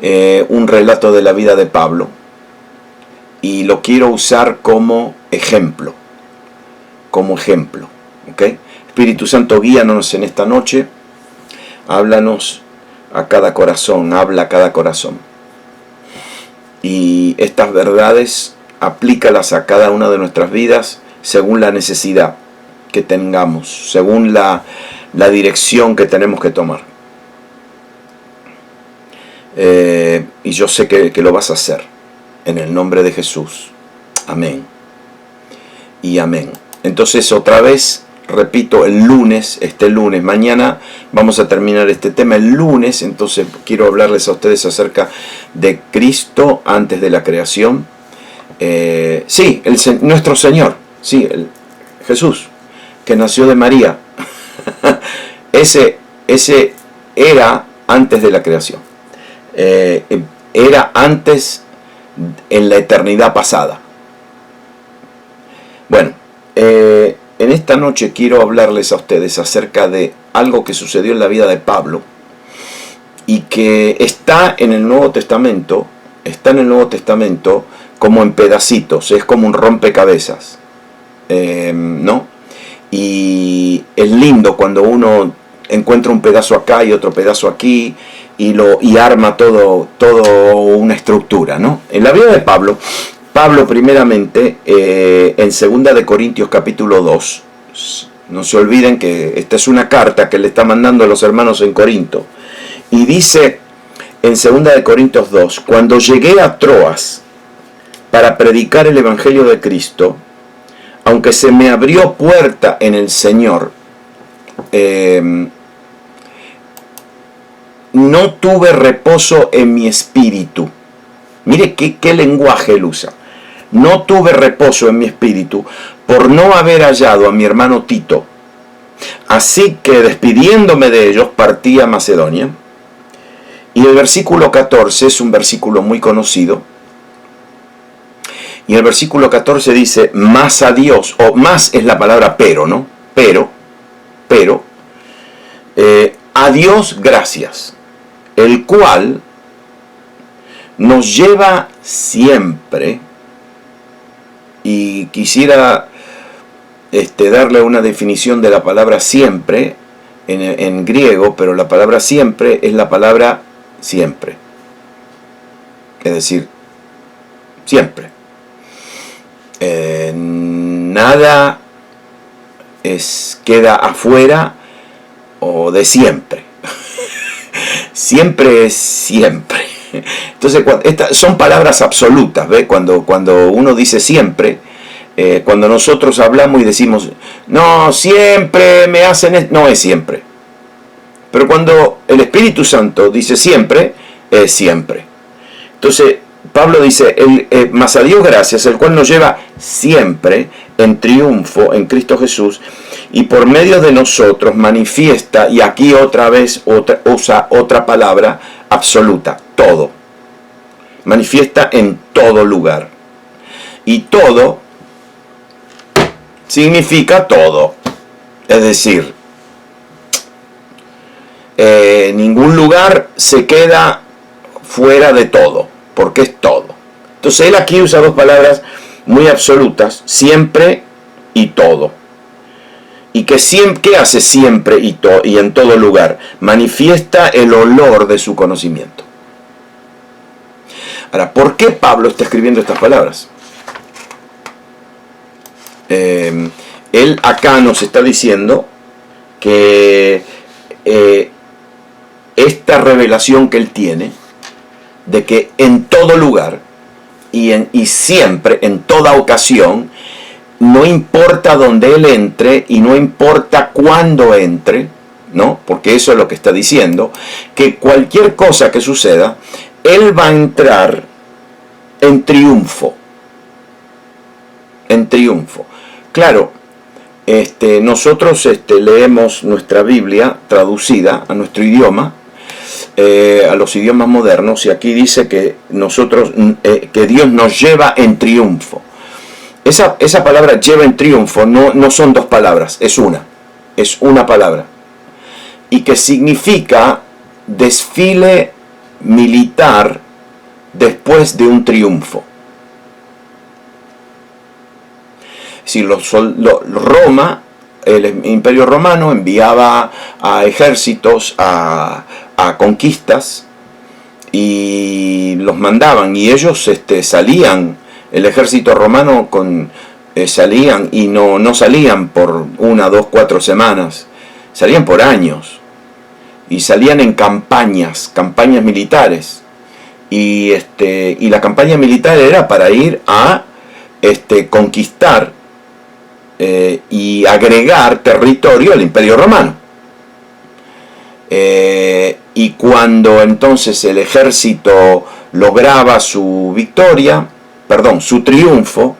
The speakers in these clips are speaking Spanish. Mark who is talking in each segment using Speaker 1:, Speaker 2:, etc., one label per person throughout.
Speaker 1: un relato de la vida de Pablo y lo quiero usar como ejemplo. ¿Ok? Espíritu Santo, guíanos en esta noche, háblanos a cada corazón, habla a cada corazón. Y estas verdades aplícalas a cada una de nuestras vidas según la necesidad que tengamos, según la dirección que tenemos que tomar. Y yo sé que lo vas a hacer, en el nombre de Jesús. Amén. Y amén. Entonces otra vez, repito, este lunes, mañana vamos a terminar este tema el lunes, entonces quiero hablarles a ustedes acerca de Cristo antes de la creación. Sí, nuestro Señor, sí, Jesús, que nació de María. ese era antes de la creación. Era antes en la eternidad pasada. Bueno, en esta noche quiero hablarles a ustedes acerca de algo que sucedió en la vida de Pablo y que está en el Nuevo Testamento, como en pedacitos, es como un rompecabezas, ¿no? Y es lindo cuando uno encuentra un pedazo acá y otro pedazo aquí y arma todo una estructura, ¿no? En la vida de Pablo primeramente, en 2 de Corintios capítulo 2, no se olviden que esta es una carta que le está mandando a los hermanos en Corinto, y dice en 2 de Corintios 2, cuando llegué a Troas para predicar el Evangelio de Cristo, aunque se me abrió puerta en el Señor, no tuve reposo en mi espíritu. Mire qué lenguaje él usa. No tuve reposo en mi espíritu por no haber hallado a mi hermano Tito. Así que despidiéndome de ellos partí a Macedonia. Y el versículo 14 es un versículo muy conocido. Y el versículo 14 dice, más a Dios, o más es la palabra pero, ¿no? Pero, a Dios gracias, el cual nos lleva siempre, y quisiera darle una definición de la palabra siempre en griego, pero la palabra siempre es la palabra siempre, es decir, siempre. Nada queda afuera o de siempre. Siempre es siempre. Entonces, estas son palabras absolutas, ¿ve? Cuando uno dice siempre, cuando nosotros hablamos y decimos, no, siempre me hacen esto, no es siempre. Pero cuando el Espíritu Santo dice siempre, es siempre. Entonces, Pablo dice, mas a Dios gracias, el cual nos lleva siempre en triunfo en Cristo Jesús, y por medio de nosotros manifiesta, y aquí otra vez usa otra palabra absoluta, todo. Manifiesta en todo lugar. Y todo significa todo. Es decir, ningún lugar se queda fuera de todo, porque es todo. Entonces él aquí usa dos palabras muy absolutas, siempre y todo. Y ¿qué hace siempre y en todo lugar? Manifiesta el olor de su conocimiento. Ahora, ¿por qué Pablo está escribiendo estas palabras? Él acá nos está diciendo que esta revelación que él tiene, de que en todo lugar y siempre, en toda ocasión, no importa dónde él entre y no importa cuándo entre, ¿no? Porque eso es lo que está diciendo, que cualquier cosa que suceda, él va a entrar en triunfo. En triunfo. Claro, nosotros leemos nuestra Biblia traducida a nuestro idioma, a los idiomas modernos, y aquí dice que que Dios nos lleva en triunfo. Esa palabra lleva en triunfo no son dos palabras, es una palabra, y que significa desfile militar después de un triunfo. Es decir, Roma, el Imperio Romano enviaba a ejércitos a conquistas y los mandaban, y ellos salían, el ejército romano salían, y no salían por 1, 2, 4 semanas, salían por años, y salían en campañas militares, y la campaña militar era para ir a conquistar y agregar territorio al Imperio Romano. Y cuando entonces el ejército lograba su victoria, perdón, su triunfo,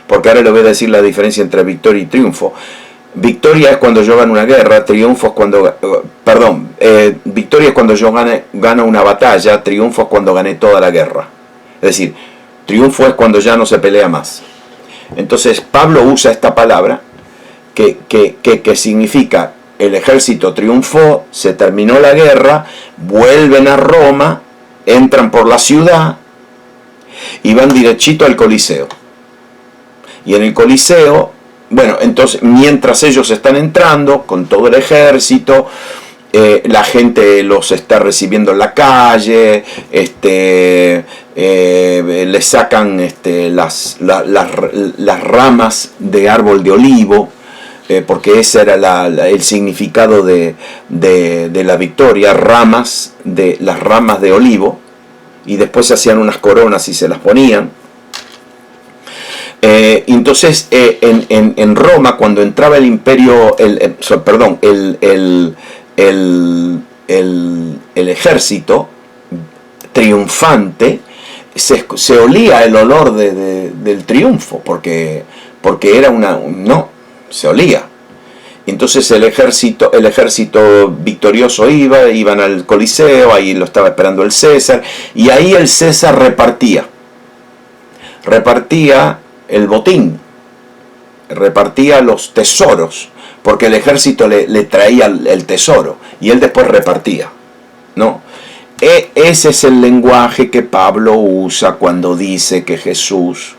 Speaker 1: porque ahora le voy a decir la diferencia entre victoria y triunfo. Victoria es cuando yo gano una guerra, triunfo es cuando, victoria es cuando yo gano una batalla, triunfo es cuando gané toda la guerra. Es decir, triunfo es cuando ya no se pelea más. Entonces Pablo usa esta palabra que significa: el ejército triunfó, se terminó la guerra, vuelven a Roma, entran por la ciudad y van derechito al Coliseo. Y en el Coliseo, bueno, entonces mientras ellos están entrando con todo el ejército, la gente los está recibiendo en la calle, les sacan las ramas de árbol de olivo, porque ese era el significado de la victoria, las ramas de olivo, y después se hacían unas coronas y se las ponían. Entonces en Roma, cuando entraba el imperio, el ejército triunfante, se olía el olor del triunfo, porque era se olía. Entonces el ejército victorioso iban al Coliseo, ahí lo estaba esperando el César, y ahí el César repartía el botín, repartía los tesoros, porque el ejército le traía el tesoro, y él después repartía, ¿no? Ese es el lenguaje que Pablo usa cuando dice que Jesús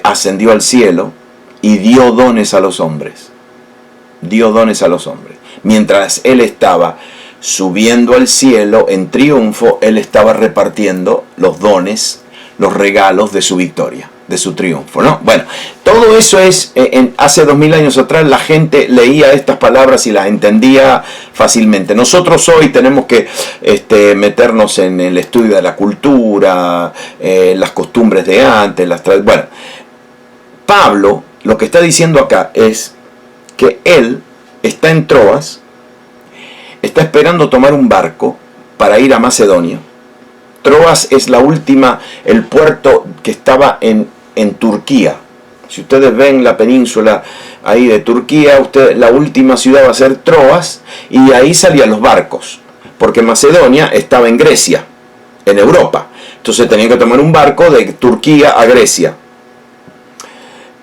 Speaker 1: ascendió al cielo y dio dones a los hombres. Mientras él estaba subiendo al cielo en triunfo, él estaba repartiendo los dones, los regalos de su victoria, de su triunfo, ¿no? Bueno, todo eso es, hace 2000 años atrás la gente leía estas palabras y las entendía fácilmente. Nosotros hoy tenemos que meternos en el estudio de la cultura, las costumbres de antes, bueno. Pablo lo que está diciendo acá es que él está en Troas, está esperando tomar un barco para ir a Macedonia. Troas es el puerto que estaba en Turquía. Si ustedes ven la península ahí de Turquía, la última ciudad va a ser Troas, y ahí salían los barcos, porque Macedonia estaba en Grecia, en Europa. Entonces tenía que tomar un barco de Turquía a Grecia.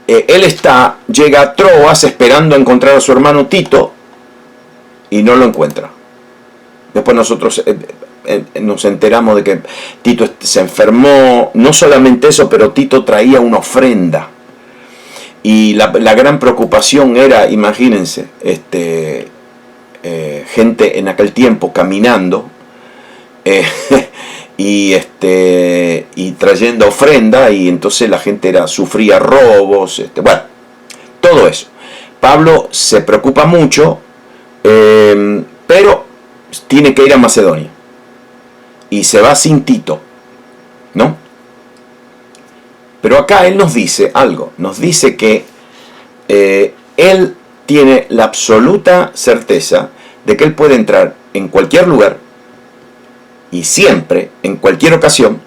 Speaker 1: Él llega a Troas esperando encontrar a su hermano Tito, y no lo encuentra. Después nosotros nos enteramos de que Tito se enfermó. No solamente eso, pero Tito traía una ofrenda. Y la gran preocupación era, imagínense, gente en aquel tiempo caminando y trayendo ofrenda, y entonces la gente sufría robos, bueno, todo eso. Pablo se preocupa mucho, pero tiene que ir a Macedonia, y se va sin Tito, ¿no? Pero acá él nos dice algo, nos dice que él tiene la absoluta certeza de que él puede entrar en cualquier lugar, y siempre, en cualquier ocasión,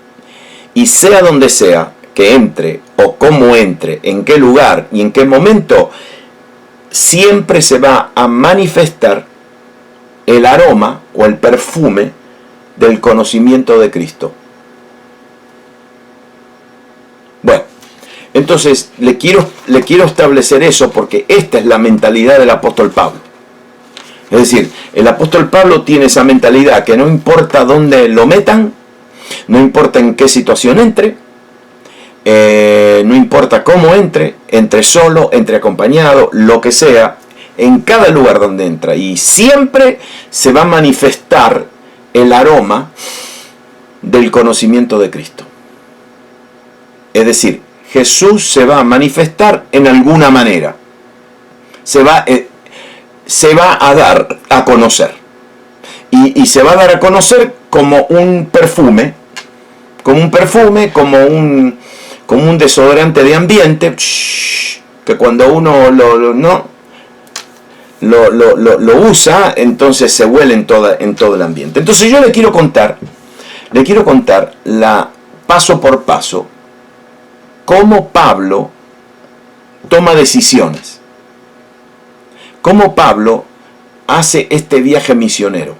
Speaker 1: y sea donde sea que entre, o cómo entre, en qué lugar y en qué momento, siempre se va a manifestar el aroma o el perfume del conocimiento de Cristo. Bueno, entonces le quiero establecer eso, porque esta es la mentalidad del apóstol Pablo. Es decir, el apóstol Pablo tiene esa mentalidad que no importa dónde lo metan, no importa en qué situación entre, no importa cómo entre solo, entre acompañado, lo que sea, en cada lugar donde entra. Y siempre se va a manifestar el aroma del conocimiento de Cristo. Es decir, Jesús se va a manifestar en alguna manera. Se va a dar a conocer. Y se va a dar a conocer como un perfume, como un desodorante de ambiente, que cuando uno lo usa, entonces se huele en todo el ambiente. Entonces yo le quiero contar paso por paso cómo Pablo toma decisiones, cómo Pablo hace este viaje misionero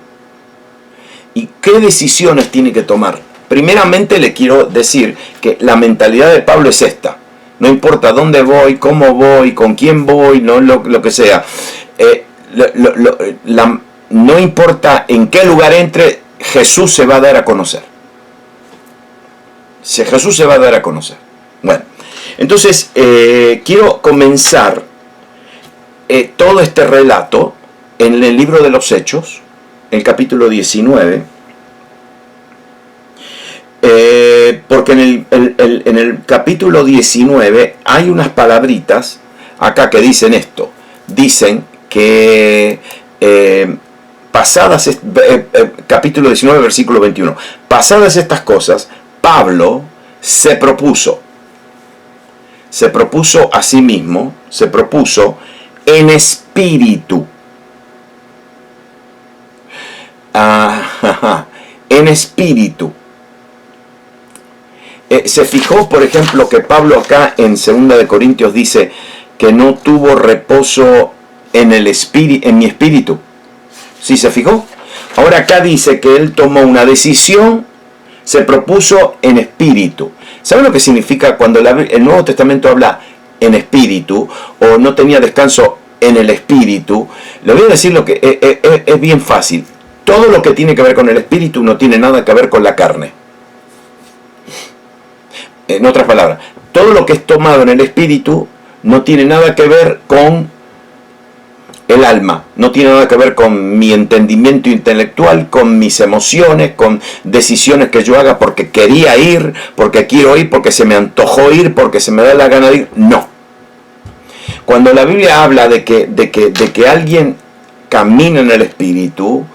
Speaker 1: y qué decisiones tiene que tomar. Primeramente le quiero decir que la mentalidad de Pablo es esta: no importa dónde voy, cómo voy, con quién voy, no lo que sea, no importa en qué lugar entre, Jesús se va a dar a conocer. Jesús se va a dar a conocer. Bueno, entonces quiero comenzar todo este relato en el libro de los Hechos, el capítulo 19, porque en el capítulo 19 hay unas palabritas acá que dicen esto. Dicen que capítulo 19, versículo 21, pasadas estas cosas, Pablo se propuso a sí mismo, en espíritu, en espíritu. Se fijó, por ejemplo, que Pablo acá en 2 de Corintios dice que no tuvo reposo en mi espíritu. ¿Sí se fijó? Ahora acá dice que él tomó una decisión, se propuso en espíritu. ¿Saben lo que significa cuando el Nuevo Testamento habla en espíritu o no tenía descanso en el espíritu? Le voy a decir lo que es bien fácil. Todo lo que tiene que ver con el espíritu no tiene nada que ver con la carne. En otras palabras, todo lo que es tomado en el espíritu no tiene nada que ver con el alma, no tiene nada que ver con mi entendimiento intelectual, con mis emociones, con decisiones que yo haga porque quería ir, porque quiero ir, porque se me antojó ir, porque se me da la gana de ir. No. Cuando la Biblia habla de que alguien camina en el espíritu,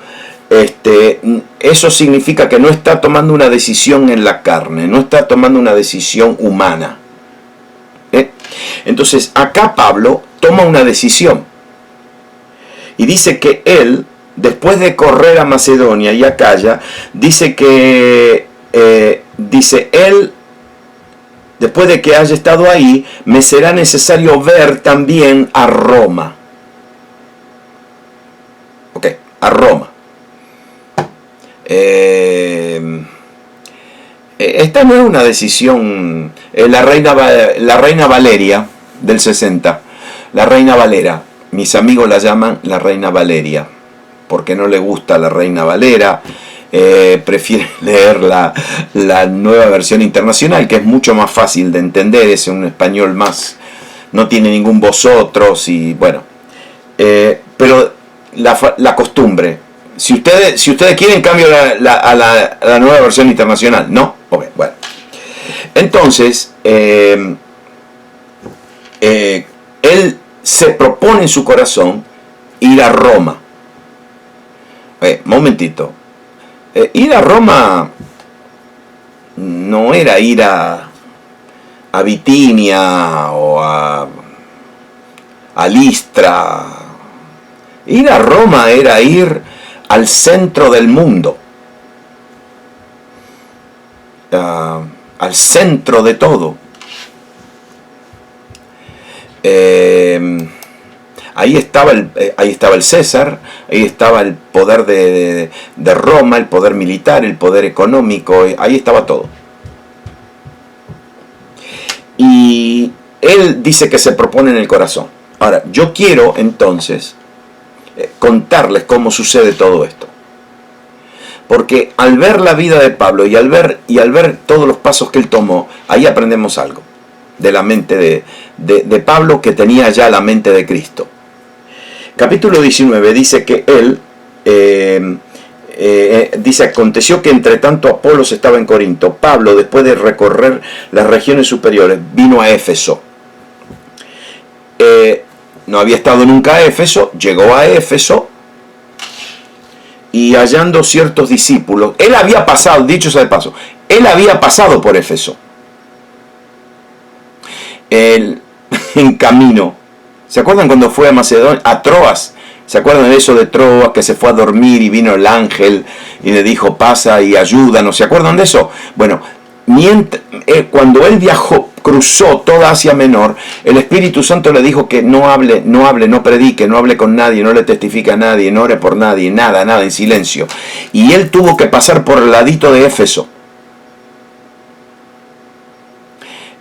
Speaker 1: eso significa que no está tomando una decisión en la carne, no está tomando una decisión humana. Entonces acá Pablo toma una decisión y dice que él, después de correr a Macedonia y a Acaya, dice que después de que haya estado ahí, me será necesario ver también a Roma. Ok, a Roma. Esta no es una decisión. La reina Valeria del 60, la reina Valera, mis amigos la llaman la reina Valeria porque no le gusta la reina Valera, prefieren leer la nueva versión internacional, que es mucho más fácil de entender, es un español más, no tiene ningún vosotros y bueno, pero la costumbre. Si ustedes quieren, cambio a la nueva versión internacional. ¿No? Okay, bueno. Entonces, él se propone en su corazón ir a Roma. Momentito. Ir a Roma no era ir a Bitinia o a Listra. Ir a Roma era ir al centro del mundo, al centro de todo. Ahí estaba el César, ahí estaba el poder de Roma, el poder militar, el poder económico, ahí estaba todo. Y él dice que se propone en el corazón. Ahora, yo quiero entonces contarles cómo sucede todo esto. Porque al ver la vida de Pablo y al ver todos los pasos que él tomó, ahí aprendemos algo de la mente de Pablo, que tenía ya la mente de Cristo. Capítulo 19 dice que él, dice, aconteció que entre tanto Apolos estaba en Corinto. Pablo, después de recorrer las regiones superiores, vino a Éfeso. No había estado nunca a Éfeso, llegó a Éfeso, y hallando ciertos discípulos, él había pasado, dicho sea de paso, él había pasado por Éfeso. Él, en camino, ¿se acuerdan cuando fue a Macedonia, a Troas? ¿Se acuerdan de eso de Troas, que se fue a dormir y vino el ángel y le dijo, pasa y ayúdanos? ¿Se acuerdan de eso? Bueno, cuando él viajó, cruzó toda Asia Menor, el Espíritu Santo le dijo que no hable, no predique, no hable con nadie, no le testifique a nadie, no ore por nadie, nada, en silencio. Y él tuvo que pasar por el ladito de Éfeso.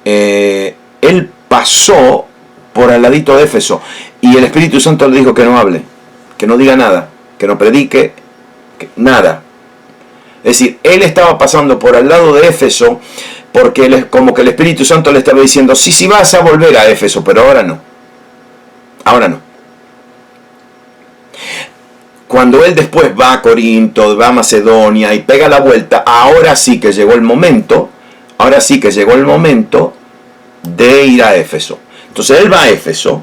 Speaker 1: Él pasó por el ladito de Éfeso y el Espíritu Santo le dijo que no hable, que no diga nada, que no predique, nada. Es decir, él estaba pasando por al lado de Éfeso porque como que el Espíritu Santo le estaba diciendo, sí, vas a volver a Éfeso, pero ahora no. Ahora no. Cuando él después va a Corinto, va a Macedonia y pega la vuelta, ahora sí que llegó el momento de ir a Éfeso. Entonces él va a Éfeso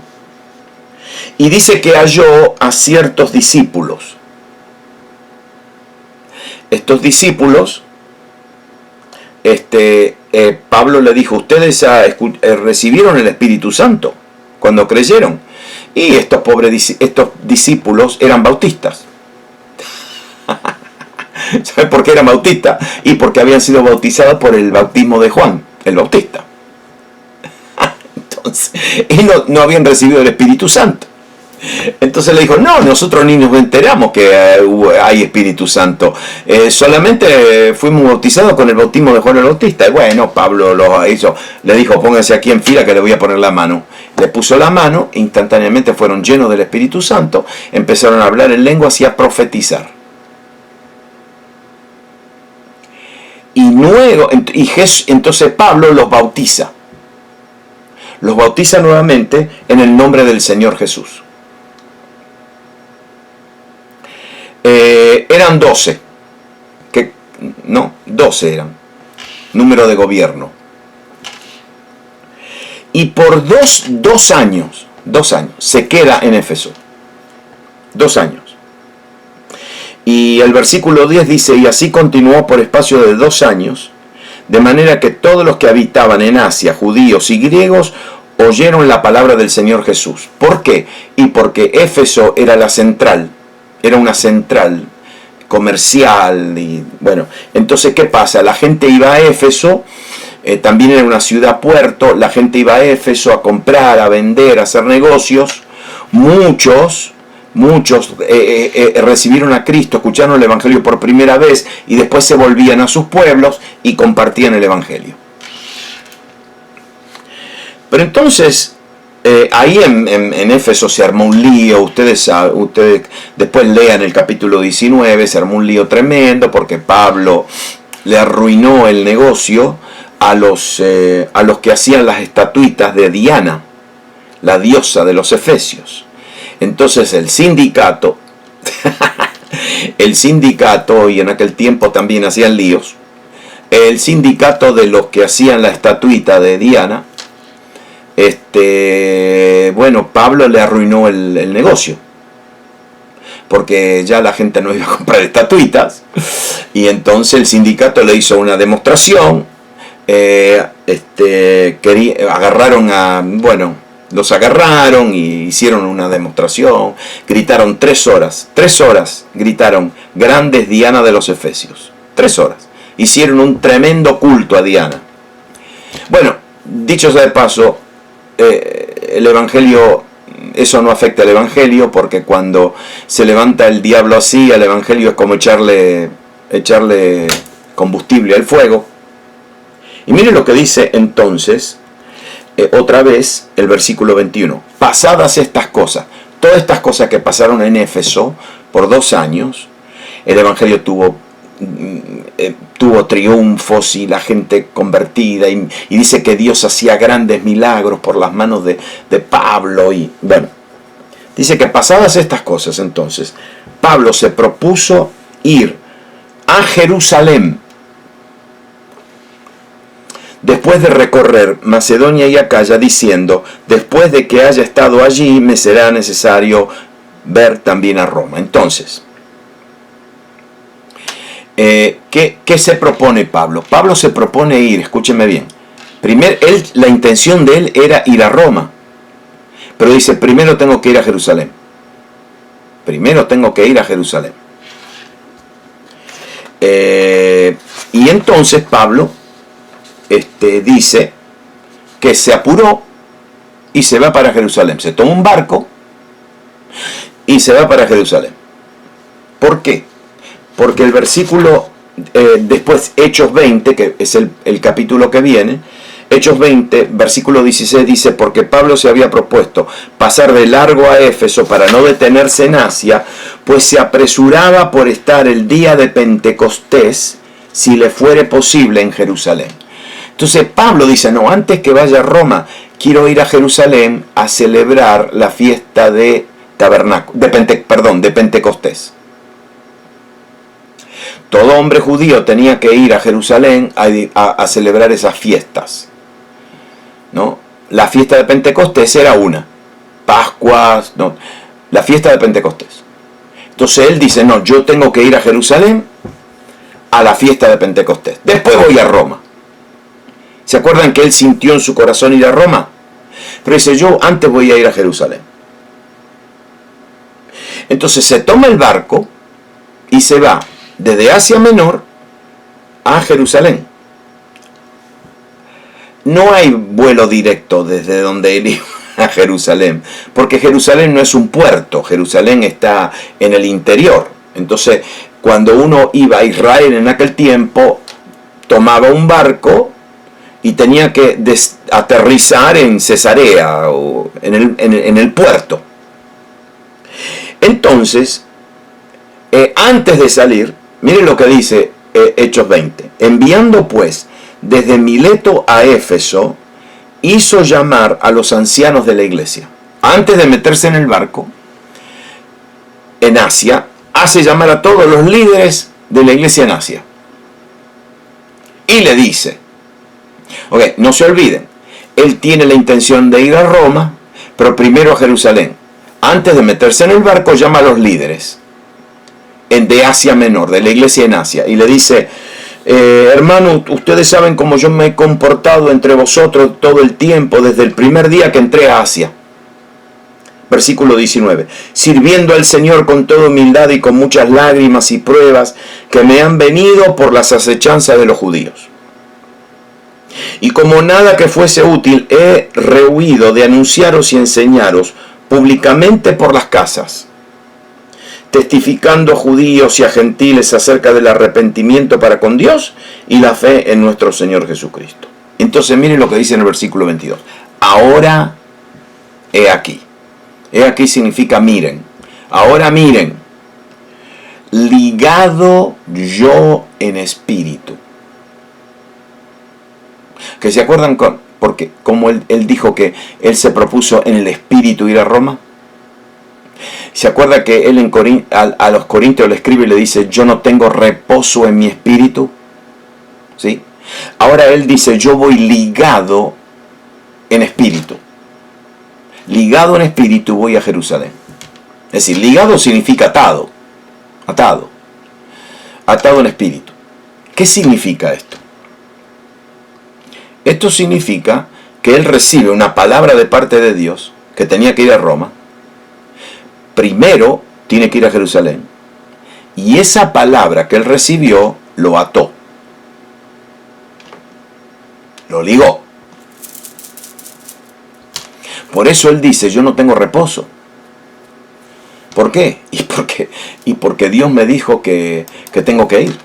Speaker 1: y dice que halló a ciertos discípulos. Estos discípulos, Pablo le dijo, ustedes recibieron el Espíritu Santo cuando creyeron. Y estos discípulos eran bautistas. ¿Sabe por qué eran bautistas? Y porque habían sido bautizados por el bautismo de Juan, el Bautista. Entonces, y no habían recibido el Espíritu Santo. Entonces le dijo, no, nosotros ni nos enteramos que hay Espíritu Santo. Solamente fuimos bautizados con el bautismo de Juan el Bautista. Y bueno, Pablo lo hizo, le dijo, pónganse aquí en fila que le voy a poner la mano. Le puso la mano, instantáneamente fueron llenos del Espíritu Santo, empezaron a hablar en lenguas y a profetizar. Y luego, entonces Pablo los bautiza. Los bautiza nuevamente en el nombre del Señor Jesús. Eran 12. 12 eran. Número de gobierno. Y por dos años se queda en Éfeso. 2 años. Y el versículo 10 dice, y así continuó por espacio de 2 años, de manera que todos los que habitaban en Asia, judíos y griegos, oyeron la palabra del Señor Jesús. ¿Por qué? Y porque Éfeso era la central, era una central comercial. Y bueno, entonces ¿qué pasa? La gente iba a Éfeso, también era una ciudad puerto, la gente iba a Éfeso a comprar, a vender, a hacer negocios. Muchos recibieron a Cristo, escucharon el Evangelio por primera vez y después se volvían a sus pueblos y compartían el Evangelio. Pero entonces, ahí en Éfeso se armó un lío. Ustedes después lean el capítulo 19, se armó un lío tremendo porque Pablo le arruinó el negocio a los que hacían las estatuitas de Diana, la diosa de los efesios. Entonces el sindicato, y en aquel tiempo también hacían líos, el sindicato de los que hacían la estatuita de Diana, bueno, Pablo le arruinó el negocio, porque ya la gente no iba a comprar estatuitas, y entonces el sindicato le hizo una demostración, los agarraron y hicieron una demostración, gritaron 3 horas gritaron, grandes Diana de los Efesios, 3 horas, hicieron un tremendo culto a Diana. Bueno, dicho sea de paso, el Evangelio, eso no afecta al Evangelio, porque cuando se levanta el diablo así, al Evangelio es como echarle combustible al fuego. Y miren lo que dice entonces, otra vez, el versículo 21. Pasadas estas cosas, todas estas cosas que pasaron en Éfeso por 2 años, el Evangelio tuvo triunfos y la gente convertida, y dice que Dios hacía grandes milagros por las manos de Pablo, y bueno, dice que pasadas estas cosas, entonces Pablo se propuso ir a Jerusalén después de recorrer Macedonia y Acaya, diciendo: después de que haya estado allí, me será necesario ver también a Roma. Entonces, ¿qué se propone Pablo? Pablo se propone ir, escúcheme bien. La intención de él era ir a Roma, pero dice: primero tengo que ir a Jerusalén. Primero tengo que ir a Jerusalén. Y entonces Pablo dice que se apuró y se va para Jerusalén. Se toma un barco y se va para Jerusalén. ¿Por qué? Porque el versículo, después Hechos 20, que es el capítulo que viene, Hechos 20, versículo 16 dice: porque Pablo se había propuesto pasar de largo a Éfeso para no detenerse en Asia, pues se apresuraba por estar el día de Pentecostés, si le fuere posible, en Jerusalén. Entonces Pablo dice: no, antes que vaya a Roma, quiero ir a Jerusalén a celebrar la fiesta de Pentecostés. Todo hombre judío tenía que ir a Jerusalén a celebrar esas fiestas, ¿no? La fiesta de Pentecostés era una. Pascuas, no. La fiesta de Pentecostés. Entonces él dice: no, yo tengo que ir a Jerusalén a la fiesta de Pentecostés. Después voy a Roma. ¿Se acuerdan que él sintió en su corazón ir a Roma? Pero dice: yo antes voy a ir a Jerusalén. Entonces se toma el barco y se va desde Asia Menor a Jerusalén. No hay vuelo directo desde donde él iba a Jerusalén, porque Jerusalén no es un puerto, Jerusalén está en el interior. Entonces, cuando uno iba a Israel en aquel tiempo, tomaba un barco y tenía que aterrizar en Cesarea o en el puerto. Entonces, antes de salir, miren lo que dice Hechos 20. Enviando pues desde Mileto a Éfeso, hizo llamar a los ancianos de la iglesia. Antes de meterse en el barco, en Asia, hace llamar a todos los líderes de la iglesia en Asia. Y le dice: ok, no se olviden, él tiene la intención de ir a Roma, pero primero a Jerusalén. Antes de meterse en el barco, llama a los líderes de Asia Menor, de la iglesia en Asia, y le dice: hermano, ustedes saben cómo yo me he comportado entre vosotros todo el tiempo, desde el primer día que entré a Asia. Versículo 19. Sirviendo al Señor con toda humildad y con muchas lágrimas y pruebas que me han venido por las acechanzas de los judíos. Y como nada que fuese útil, he rehuido de anunciaros y enseñaros públicamente por las casas, testificando a judíos y a gentiles acerca del arrepentimiento para con Dios y la fe en nuestro Señor Jesucristo. Entonces miren lo que dice en el versículo 22. Ahora he aquí. He aquí significa miren. Ahora miren. Ligado yo en espíritu. ¿Que se acuerdan? Porque como él dijo que él se propuso en el espíritu ir a Roma. ¿Se acuerda que él a los Corintios le escribe y le dice: yo no tengo reposo en mi espíritu? ¿Sí? Ahora él dice: yo voy ligado en espíritu. Ligado en espíritu voy a Jerusalén. Es decir, ligado significa atado. Atado. Atado en espíritu. ¿Qué significa esto? Esto significa que él recibe una palabra de parte de Dios, que tenía que ir a Roma. Primero tiene que ir a Jerusalén. Y esa palabra que él recibió lo ató. Lo ligó. Por eso él dice: yo no tengo reposo. ¿Por qué? Y porque Dios me dijo que tengo que ir.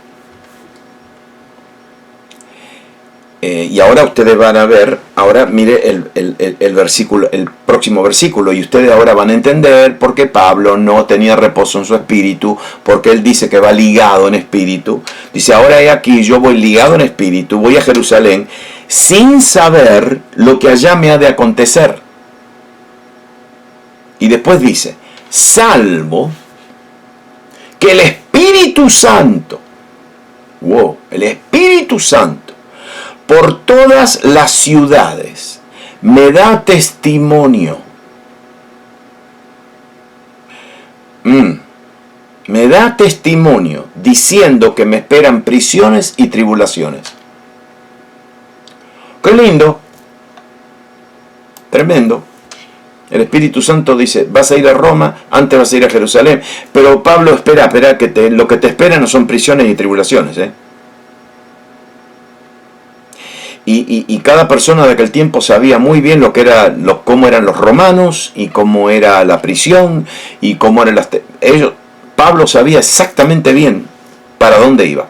Speaker 1: Y ahora ustedes van a ver, ahora mire el versículo, el próximo versículo, y ustedes ahora van a entender por qué Pablo no tenía reposo en su espíritu, porque él dice que va ligado en espíritu. Dice, ahora he aquí, yo voy ligado en espíritu, voy a Jerusalén, sin saber lo que allá me ha de acontecer. Y después dice, salvo que el Espíritu Santo, el Espíritu Santo, por todas las ciudades me da testimonio. Me da testimonio diciendo que me esperan prisiones y tribulaciones. ¡Qué lindo! Tremendo. El Espíritu Santo dice, vas a ir a Roma, antes vas a ir a Jerusalén. Pero Pablo, espera, que lo que te espera no son prisiones y tribulaciones, Y cada persona de aquel tiempo sabía muy bien lo que era, cómo eran los romanos, y cómo era la prisión, y cómo eran Pablo sabía exactamente bien para dónde iba.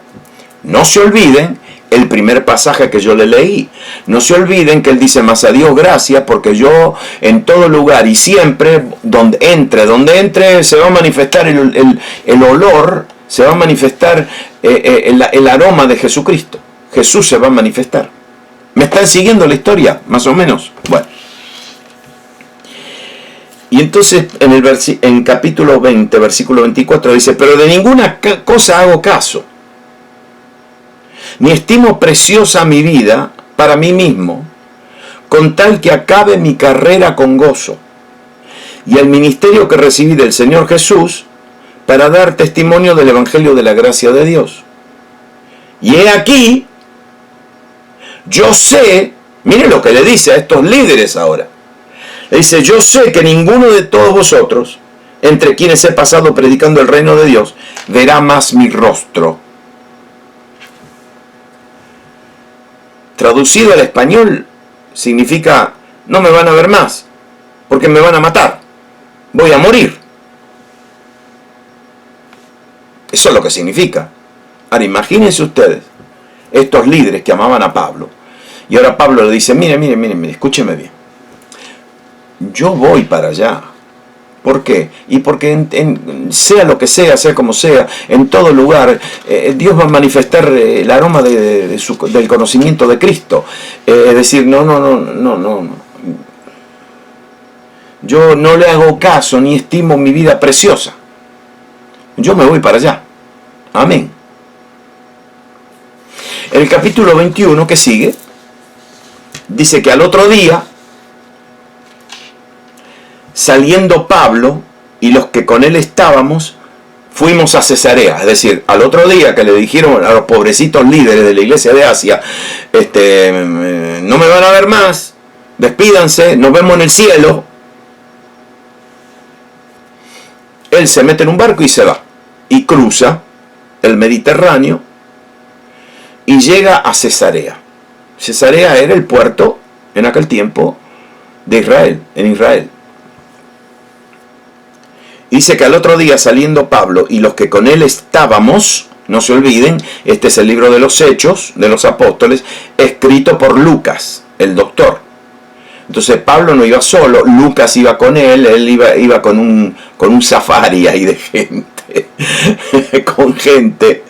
Speaker 1: No se olviden el primer pasaje que yo le leí. No se olviden que él dice, mas a Dios gracias, porque yo en todo lugar y siempre, donde entre, se va a manifestar el olor, se va a manifestar el aroma de Jesucristo. Jesús se va a manifestar. ¿Me están siguiendo la historia? Más o menos. Bueno. Y entonces en capítulo 20, versículo 24 dice, pero de ninguna cosa hago caso, ni estimo preciosa mi vida para mí mismo, con tal que acabe mi carrera con gozo, y el ministerio que recibí del Señor Jesús, para dar testimonio del Evangelio de la gracia de Dios. Y he aquí, yo sé, mire lo que le dice a estos líderes ahora. Le dice, yo sé que ninguno de todos vosotros, entre quienes he pasado predicando el reino de Dios, verá más mi rostro. Traducido al español, significa, no me van a ver más, porque me van a matar. Voy a morir. Eso es lo que significa. Ahora, imagínense ustedes, estos líderes que amaban a Pablo, y ahora Pablo le dice, mire, escúcheme bien. Yo voy para allá. ¿Por qué? Y porque sea lo que sea como sea, en todo lugar, Dios va a manifestar el aroma del conocimiento de Cristo. Es decir, no. Yo no le hago caso ni estimo mi vida preciosa. Yo me voy para allá. Amén. En el capítulo 21 que sigue, dice que al otro día, saliendo Pablo y los que con él estábamos, fuimos a Cesarea. Es decir, al otro día que le dijeron a los pobrecitos líderes de la iglesia de Asia, no me van a ver más, despídanse, nos vemos en el cielo. Él se mete en un barco y se va. Y cruza el Mediterráneo y llega a Cesarea. Cesarea era el puerto, en aquel tiempo, de Israel, en Israel. Dice que al otro día, saliendo Pablo y los que con él estábamos, no se olviden, este es el libro de los Hechos de los Apóstoles, escrito por Lucas, el doctor. Entonces Pablo no iba solo, Lucas iba con él iba con un safari ahí de gente, con gente.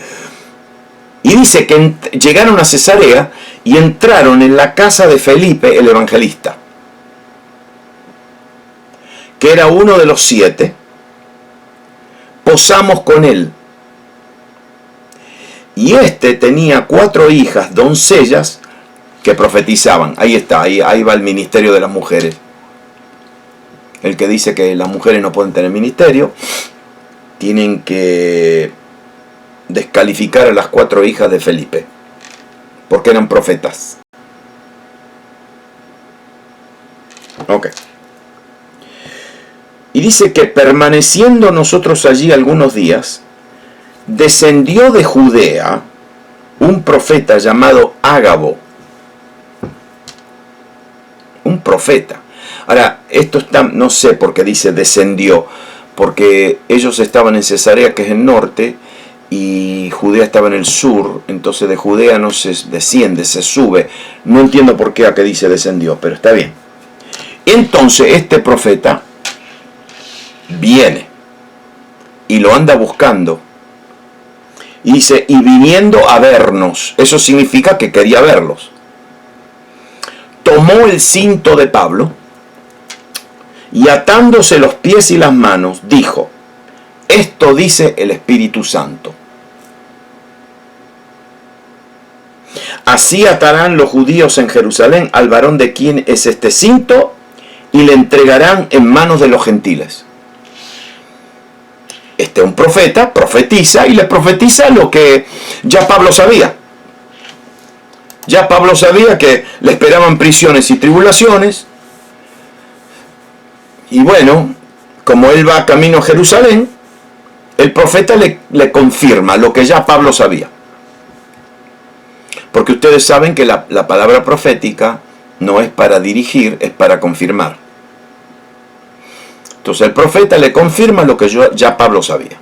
Speaker 1: Y dice que llegaron a Cesarea y entraron en la casa de Felipe, el evangelista, que era uno de los 7. Posamos con él. Y tenía 4 hijas, doncellas, que profetizaban. Ahí está, ahí va el ministerio de las mujeres. El que dice que las mujeres no pueden tener ministerio, tienen que descalificar a las 4 hijas de Felipe, porque eran profetas. Ok. Y dice que permaneciendo nosotros allí algunos días, descendió de Judea un profeta llamado Ágabo. Un profeta. Ahora, esto está, no sé por qué dice descendió, porque ellos estaban en Cesarea, que es el norte, y Judea estaba en el sur, entonces de Judea no se desciende, se sube. No entiendo por qué aquí dice descendió, pero está bien. Entonces este profeta viene y lo anda buscando. Y dice, y viniendo a vernos, eso significa que quería verlos. Tomó el cinto de Pablo y atándose los pies y las manos, dijo, esto dice el Espíritu Santo. Así atarán los judíos en Jerusalén al varón de quien es este cinto y le entregarán en manos de los gentiles. Un profeta profetiza y le profetiza lo que ya Pablo sabía. Ya Pablo sabía que le esperaban prisiones y tribulaciones. Y bueno, como él va camino a Jerusalén, el profeta le confirma lo que ya Pablo sabía. Porque ustedes saben que la palabra profética no es para dirigir, es para confirmar. Entonces el profeta le confirma lo que ya Pablo sabía.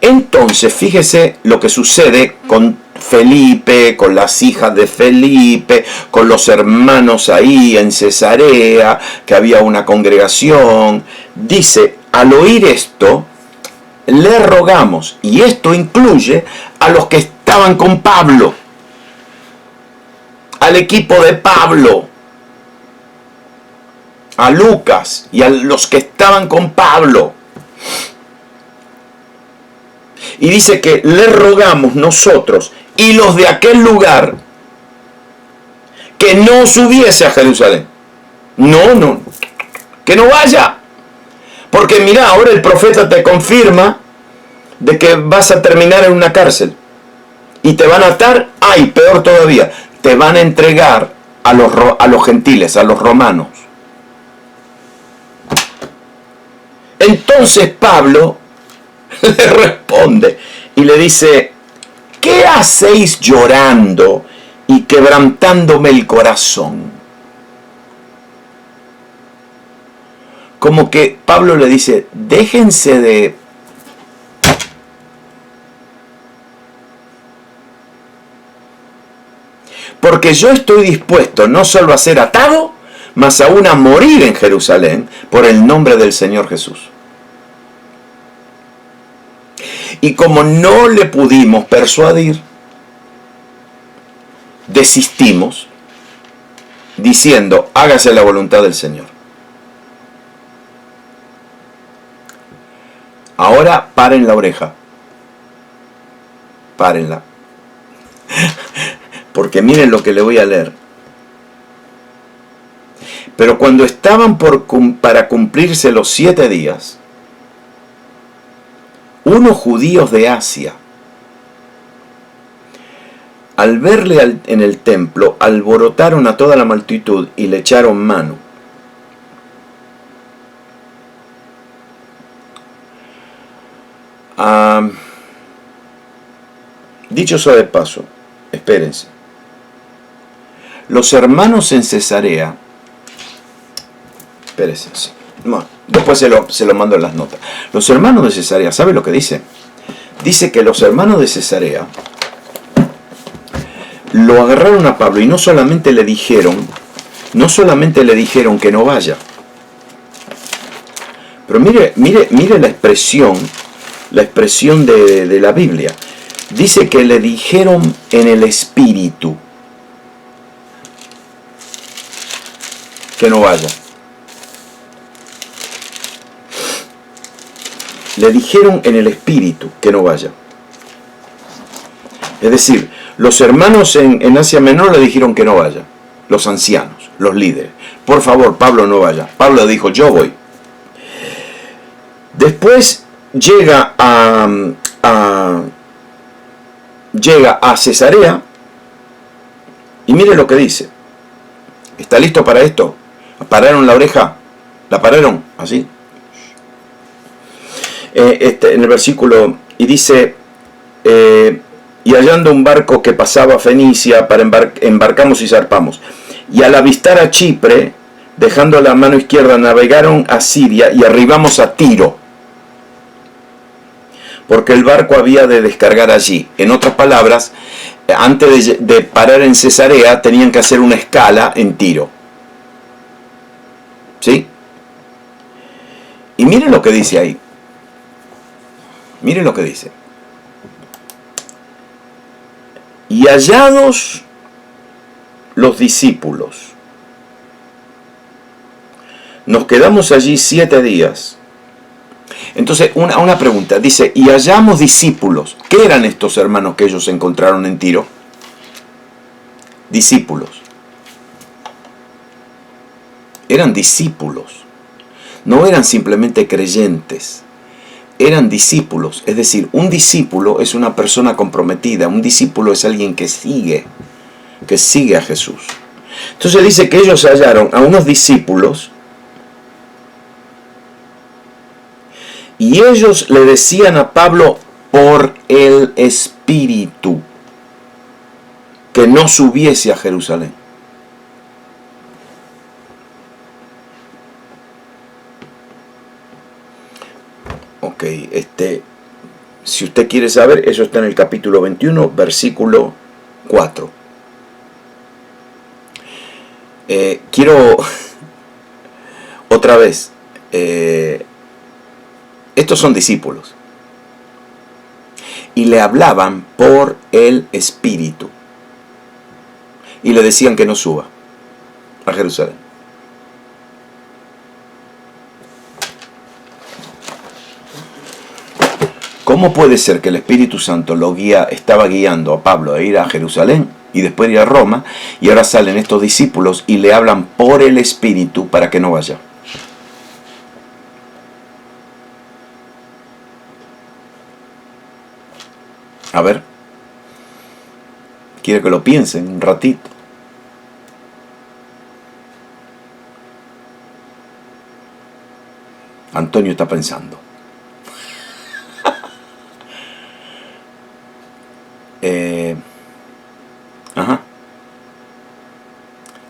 Speaker 1: Entonces fíjese lo que sucede con Felipe, con las hijas de Felipe, con los hermanos ahí en Cesarea, que había una congregación. Dice, al oír esto, le rogamos, y esto incluye a los que estaban con Pablo, al equipo de Pablo, a Lucas y a los que estaban con Pablo. Y dice que le rogamos nosotros y los de aquel lugar que no subiese a Jerusalén. No, que no vaya. Porque mira, ahora el profeta te confirma de que vas a terminar en una cárcel. Y te van a atar, peor todavía, te van a entregar a los gentiles, a los romanos. Entonces Pablo le responde y le dice, ¿qué hacéis llorando y quebrantándome el corazón? Como que Pablo le dice, déjense de... Porque yo estoy dispuesto no solo a ser atado, mas aún a morir en Jerusalén por el nombre del Señor Jesús. Y como no le pudimos persuadir, desistimos diciendo, hágase la voluntad del Señor. Ahora paren la oreja. Párenla. Porque miren lo que le voy a leer. Pero cuando estaban para cumplirse los 7 días, unos judíos de Asia, al verle en el templo, alborotaron a toda la multitud y le echaron mano. Dicho sea de paso, espérense. Los hermanos en Cesarea, espérense, no, después se lo mando en las notas. Los hermanos de Cesarea, ¿sabe lo que dice? Dice que los hermanos de Cesarea lo agarraron a Pablo y no solamente le dijeron que no vaya. Pero mire la expresión de la Biblia. Dice que le dijeron en el espíritu que no vaya. Le dijeron en el espíritu que no vaya. Es decir, los hermanos en Asia Menor le dijeron que no vaya. Los ancianos, los líderes. Por favor, Pablo, no vaya. Pablo dijo, yo voy. Después llega a Cesarea y mire lo que dice. ¿Está listo para esto? ¿Pararon la oreja? ¿La pararon? Así. En el versículo, y dice, y hallando un barco que pasaba a Fenicia, embarcamos y zarpamos. Y al avistar a Chipre, dejando la mano izquierda, navegaron a Siria y arribamos a Tiro. porque el barco había de descargar allí. En otras palabras, antes de parar en Cesarea, tenían que hacer una escala en Tiro. ¿Sí? Y miren lo que dice ahí. Miren lo que dice. Y hallados los discípulos, nos quedamos allí 7 días. Entonces, una pregunta. Dice, y hallamos discípulos. ¿Qué eran estos hermanos que ellos encontraron en Tiro? Discípulos. Eran discípulos. No eran simplemente creyentes. Eran discípulos. Es decir, un discípulo es una persona comprometida. Un discípulo es alguien que sigue a Jesús. Entonces dice que ellos hallaron a unos discípulos y ellos le decían a Pablo por el Espíritu que no subiese a Jerusalén. Ok, si usted quiere saber, eso está en el capítulo 21, versículo 4. Quiero otra vez, estos son discípulos y le hablaban por el Espíritu y le decían que no suba a Jerusalén. ¿Cómo puede ser que el Espíritu Santo estaba guiando a Pablo a ir a Jerusalén y después ir a Roma, y ahora salen estos discípulos y le hablan por el Espíritu para que no vaya? A ver, quiero que lo piensen un ratito. Antonio está pensando.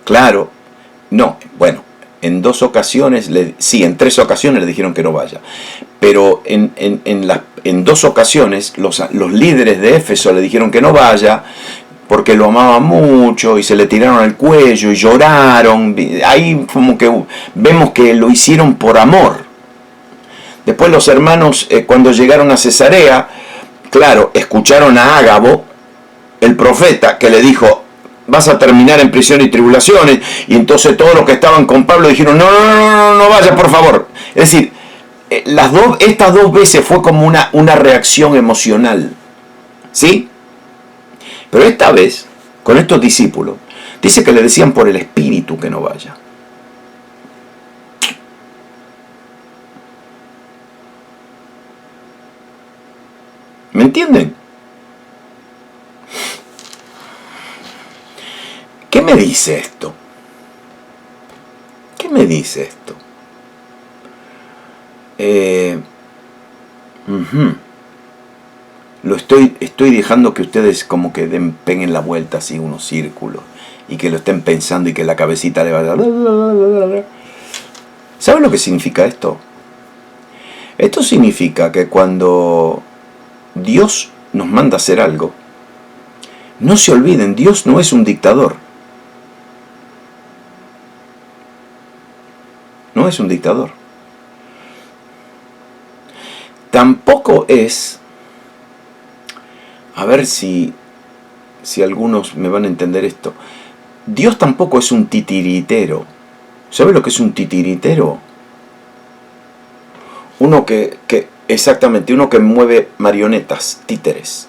Speaker 1: Claro, no, bueno, en 2 ocasiones, en 3 ocasiones le dijeron que no vaya, pero en 2 ocasiones los líderes de Éfeso le dijeron que no vaya porque lo amaban mucho y se le tiraron al cuello y lloraron. Ahí como que vemos que lo hicieron por amor. Después los hermanos, cuando llegaron a Cesarea, claro, escucharon a Ágabo, el profeta, que le dijo: vas a terminar en prisión y tribulaciones. Y entonces todos los que estaban con Pablo dijeron: no vaya, por favor. Es decir, estas 2 veces fue como una reacción emocional, ¿sí? Pero esta vez, con estos discípulos, dice que le decían por el Espíritu que no vaya. ¿Me entienden? ¿Qué me dice esto? ¿Qué me dice esto? Estoy dejando que ustedes como que peguen la vuelta así, unos círculos, y que lo estén pensando y que la cabecita le vaya... ¿Saben lo que significa esto? Esto significa que cuando Dios nos manda a hacer algo, no se olviden, Dios no es un dictador. No es un dictador. Tampoco es, a ver si algunos me van a entender esto, Dios tampoco es un titiritero. ¿Sabe lo que es un titiritero? Exactamente, uno que mueve marionetas, títeres,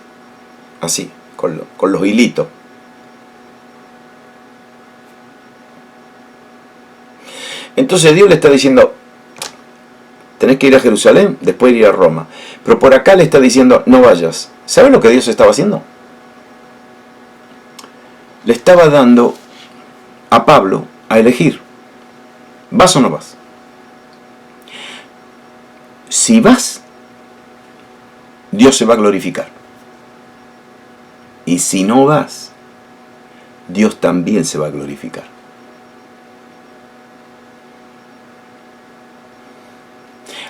Speaker 1: así, con los hilitos. Entonces Dios le está diciendo: tenés que ir a Jerusalén, después ir a Roma. Pero por acá le está diciendo: no vayas. ¿Saben lo que Dios estaba haciendo? Le estaba dando a Pablo a elegir: ¿vas o no vas? Si vas, Dios se va a glorificar. Y si no vas, Dios también se va a glorificar.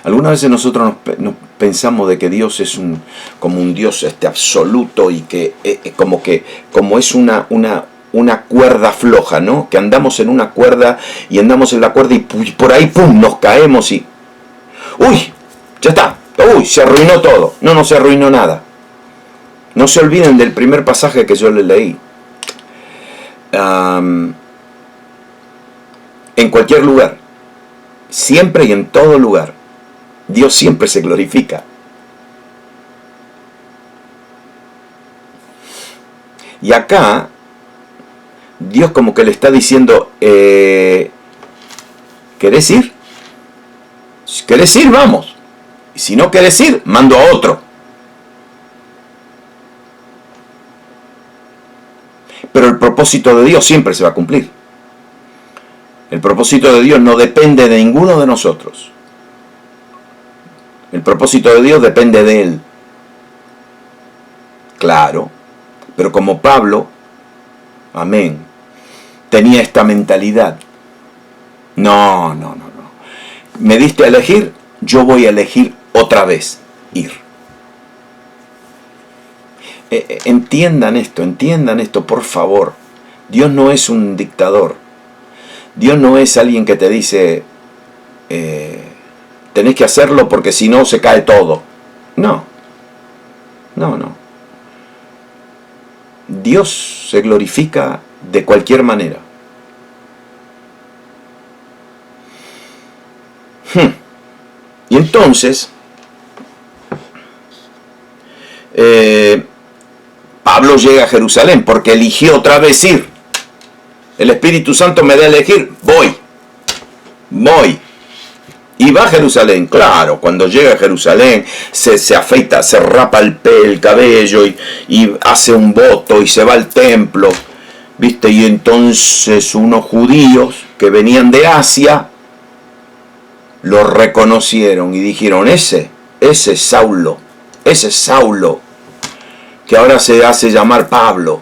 Speaker 1: Algunas veces nosotros nos pensamos de que Dios es como un Dios absoluto y que como es una cuerda floja, ¿no? Que andamos en una cuerda y andamos en la cuerda y por ahí ¡pum! Nos caemos y ¡uy! Ya está. ¡Uy! Se arruinó todo. No, no se arruinó nada. No se olviden del primer pasaje que yo les leí. En cualquier lugar, siempre y en todo lugar, Dios siempre se glorifica. Y acá, Dios como que le está diciendo, ¿querés ir? Si querés ir, vamos. Y si no querés ir, mando a otro. Pero el propósito de Dios siempre se va a cumplir. El propósito de Dios no depende de ninguno de nosotros. El propósito de Dios depende de Él. Claro. Pero como Pablo, amén, tenía esta mentalidad. No. Me diste a elegir, yo voy a elegir otra vez ir. Entiendan esto, por favor. Dios no es un dictador. Dios no es alguien que te dice, tenés que hacerlo porque si no se cae todo. No. Dios se glorifica de cualquier manera. Y entonces, Pablo llega a Jerusalén porque eligió otra vez ir. El Espíritu Santo me da a elegir, voy. Y va a Jerusalén. Claro, cuando llega a Jerusalén se afeita, se rapa el cabello y hace un voto y se va al templo. ¿Viste? Y entonces unos judíos que venían de Asia lo reconocieron y dijeron, ese es Saulo, que ahora se hace llamar Pablo.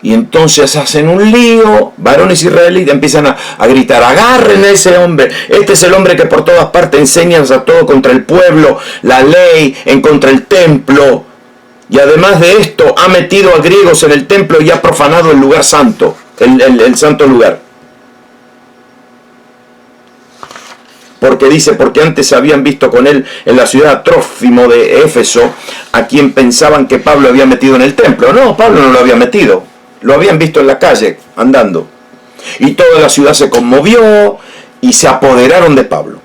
Speaker 1: Y entonces hacen un lío, varones israelitas empiezan a gritar, agarren a ese hombre, este es el hombre que por todas partes enseña a todo contra el pueblo, la ley, en contra el templo, y además de esto ha metido a griegos en el templo y ha profanado el lugar santo, el santo lugar. Porque dice, porque antes habían visto con él en la ciudad Trófimo de Éfeso, a quien pensaban que Pablo había metido en el templo. No, Pablo no lo había metido. Lo habían visto en la calle, andando. Y toda la ciudad se conmovió y se apoderaron de Pablo.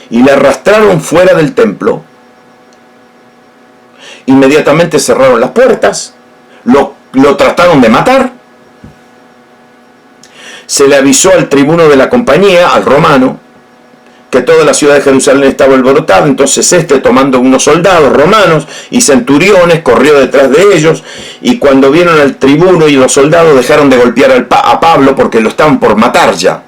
Speaker 1: Y le arrastraron fuera del templo. Inmediatamente cerraron las puertas. Lo trataron de matar. Se le avisó al tribuno de la compañía, al romano, que toda la ciudad de Jerusalén estaba alborotada. Entonces tomando unos soldados romanos y centuriones, corrió detrás de ellos, y cuando vieron al tribuno y los soldados dejaron de golpear a Pablo porque lo estaban por matar ya.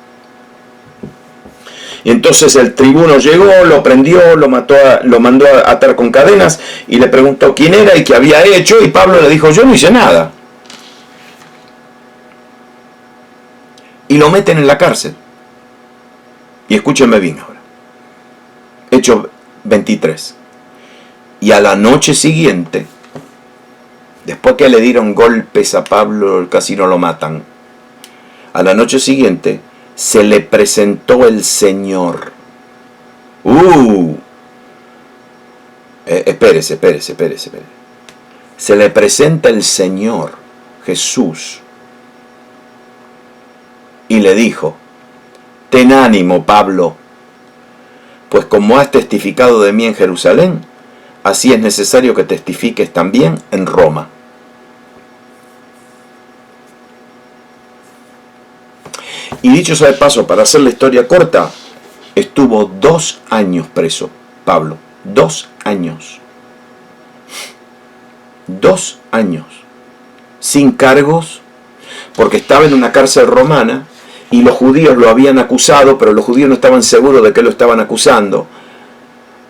Speaker 1: Y entonces el tribuno llegó, lo prendió, lo mandó a atar con cadenas y le preguntó quién era y qué había hecho, y Pablo le dijo, yo no hice nada. Y lo meten en la cárcel. Y escúchenme bien ahora. Hechos 23. Y a la noche siguiente, después que le dieron golpes a Pablo, casi no lo matan, a la noche siguiente se le presentó el Señor. Espérese. Se le presenta el Señor Jesús y le dijo, ten ánimo, Pablo, pues como has testificado de mí en Jerusalén, así es necesario que testifiques también en Roma. Y dicho sea de paso, para hacer la historia corta, estuvo 2 años preso, Pablo. 2 años. 2 años. Sin cargos, porque estaba en una cárcel romana, y los judíos lo habían acusado, pero los judíos no estaban seguros de que lo estaban acusando.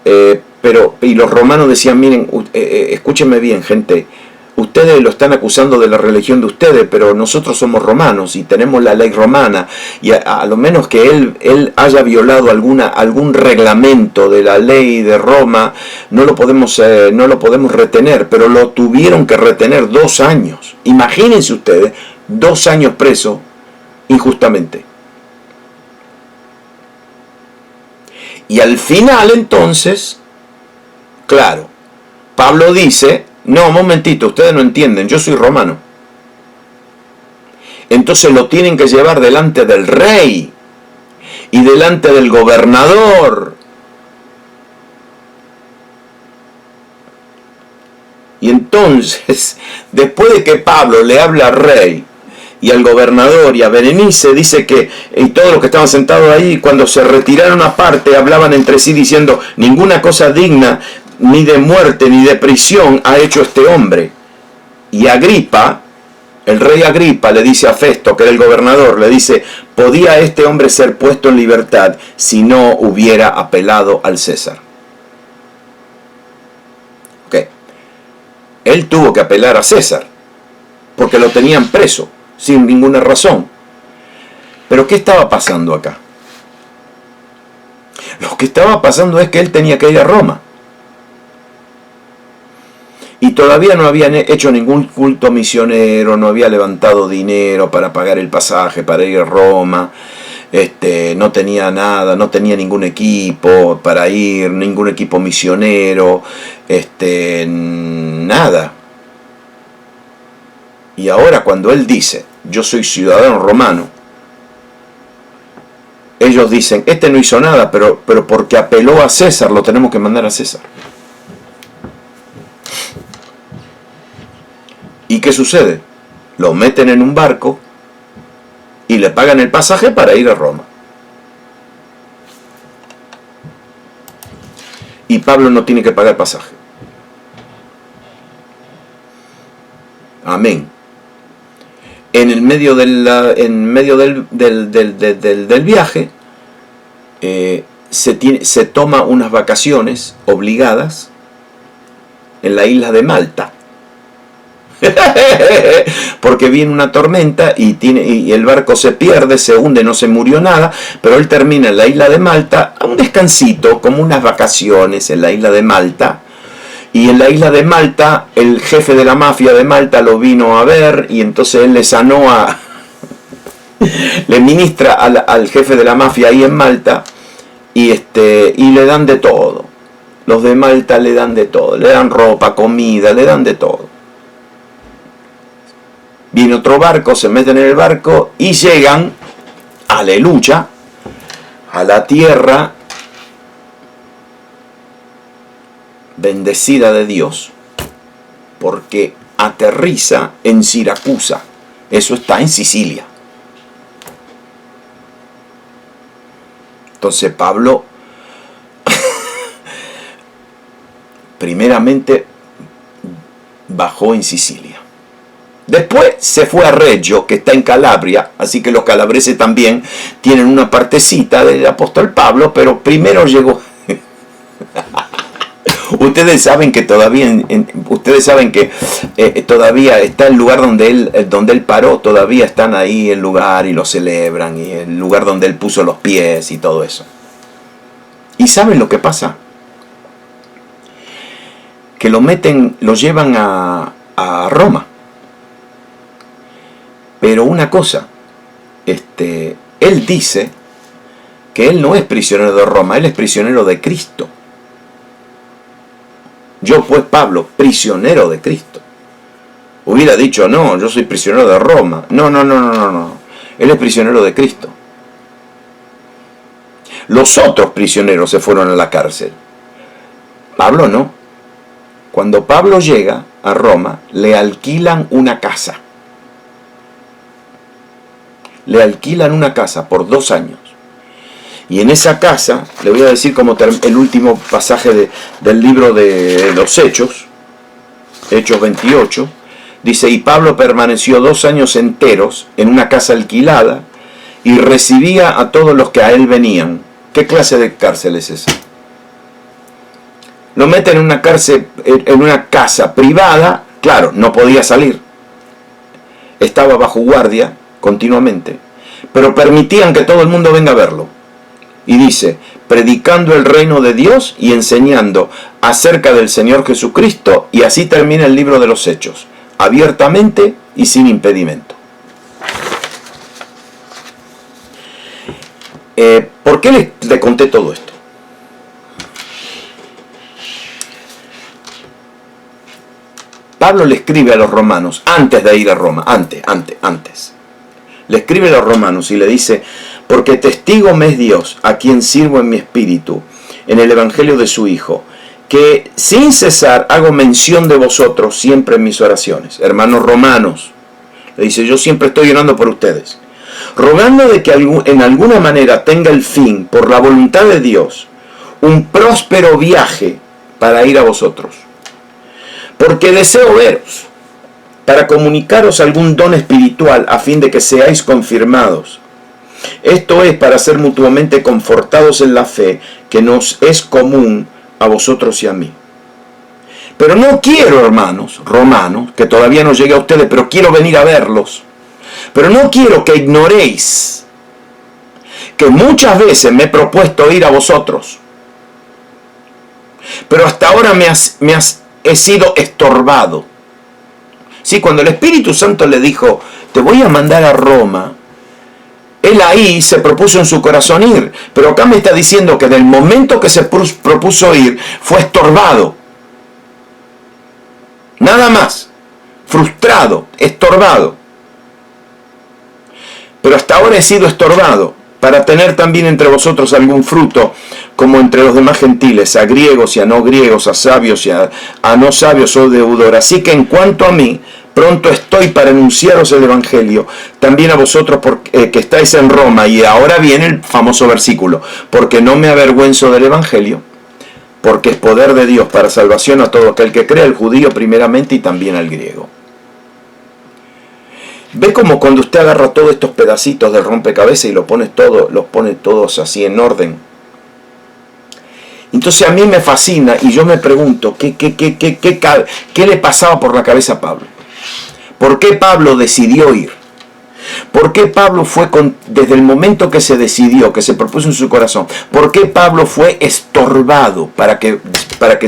Speaker 1: Y los romanos decían, miren, escúchenme bien, gente, ustedes lo están acusando de la religión de ustedes, pero nosotros somos romanos y tenemos la ley romana, y a lo menos que él haya violado algún reglamento de la ley de Roma, no lo podemos retener, pero lo tuvieron que retener 2 años. Imagínense ustedes, 2 años preso injustamente. Y al final entonces, claro, Pablo dice, no, un momentito, ustedes no entienden, yo soy romano. Entonces lo tienen que llevar delante del rey y delante del gobernador. Y entonces, después de que Pablo le habla al rey y al gobernador y a Berenice, dice que, y todos los que estaban sentados ahí, cuando se retiraron aparte, hablaban entre sí diciendo, ninguna cosa digna ni de muerte ni de prisión ha hecho este hombre. Y Agripa, el rey Agripa, le dice a Festo, que era el gobernador, le dice, ¿podía este hombre ser puesto en libertad si no hubiera apelado al César? Ok. Él tuvo que apelar a César, porque lo tenían preso, sin ninguna razón. Pero ¿qué estaba pasando acá? Lo que estaba pasando es que él tenía que ir a Roma. Y todavía no habían hecho ningún culto misionero, no había levantado dinero para pagar el pasaje, para ir a Roma. No tenía nada, no tenía ningún equipo para ir, ningún equipo misionero, nada. Y ahora cuando él dice, yo soy ciudadano romano, ellos dicen, este no hizo nada, pero porque apeló a César, lo tenemos que mandar a César. ¿Y qué sucede? Lo meten en un barco y le pagan el pasaje para ir a Roma. Y Pablo no tiene que pagar pasaje. Amén. En el medio del viaje se toma unas vacaciones obligadas en la isla de Malta. Porque viene una tormenta y el barco se pierde, se hunde, no se murió nada, pero él termina en la isla de Malta, a un descansito, como unas vacaciones en la isla de Malta. Y en la isla de Malta, el jefe de la mafia de Malta lo vino a ver y entonces él le sanó le ministra al jefe de la mafia ahí en Malta y le dan de todo. Los de Malta le dan de todo, le dan ropa, comida, le dan de todo. Viene otro barco, se meten en el barco y llegan, aleluya, a la tierra bendecida de Dios, porque aterriza en Siracusa. Eso está en Sicilia. Entonces Pablo, primeramente, bajó en Sicilia. Después se fue a Reggio, que está en Calabria, así que los calabreses también tienen una partecita del apóstol Pablo, pero primero llegó. Ustedes saben que todavía, todavía está el lugar donde él paró, todavía están ahí el lugar y lo celebran, y el lugar donde él puso los pies y todo eso. ¿Y saben lo que pasa? Que lo llevan a Roma. Pero una cosa, él dice que él no es prisionero de Roma, él es prisionero de Cristo. Yo pues, Pablo, prisionero de Cristo. Hubiera dicho, no, yo soy prisionero de Roma. No. Él es prisionero de Cristo. Los otros prisioneros se fueron a la cárcel. Pablo no. Cuando Pablo llega a Roma, le alquilan una casa. Le alquilan una casa por 2 años. Y en esa casa, le voy a decir como el último pasaje del libro de los Hechos, Hechos 28, dice, y Pablo permaneció 2 años enteros en una casa alquilada y recibía a todos los que a él venían. ¿Qué clase de cárcel es esa? Lo meten en una casa privada Claro, no podía salir. Estaba bajo guardia continuamente. Pero permitían que todo el mundo venga a verlo. Y dice, predicando el reino de Dios y enseñando acerca del Señor Jesucristo. Y así termina el libro de los Hechos. Abiertamente y sin impedimento. ¿Por qué le conté todo esto? Pablo le escribe a los romanos, antes de ir a Roma, antes. Le escribe a los romanos y le dice, porque testigo me es Dios, a quien sirvo en mi espíritu, en el evangelio de su Hijo, que sin cesar hago mención de vosotros siempre en mis oraciones. Hermanos romanos, le dice, yo siempre estoy orando por ustedes, rogando de que en alguna manera tenga el fin, por la voluntad de Dios, un próspero viaje para ir a vosotros. Porque deseo veros, para comunicaros algún don espiritual, a fin de que seáis confirmados. Esto es para ser mutuamente confortados en la fe, que nos es común a vosotros y a mí. Pero no quiero, hermanos, romanos, que todavía no llegue a ustedes, pero quiero venir a verlos. Pero no quiero que ignoréis que muchas veces me he propuesto ir a vosotros. Pero hasta ahora he sido estorbado. Sí, cuando el Espíritu Santo le dijo, te voy a mandar a Roma, él ahí se propuso en su corazón ir. Pero acá me está diciendo que del momento que se propuso ir, fue estorbado. Nada más. Frustrado, estorbado. Pero hasta ahora he sido estorbado, para tener también entre vosotros algún fruto, como entre los demás gentiles, a griegos y a no griegos, a sabios y a no sabios, oh deudor. Así que en cuanto a mí, pronto estoy para anunciaros el Evangelio, también a vosotros que estáis en Roma. Y ahora viene el famoso versículo, porque no me avergüenzo del Evangelio, porque es poder de Dios para salvación a todo aquel que cree, al judío primeramente y también al griego. ¿Ve como cuando usted agarra todos estos pedacitos del rompecabezas y los pone todos así en orden? Entonces a mí me fascina y yo me pregunto, ¿qué le pasaba por la cabeza a Pablo? ¿Por qué Pablo decidió ir? ¿Por qué Pablo fue, desde el momento que se decidió, que se propuso en su corazón, por qué Pablo fue estorbado para que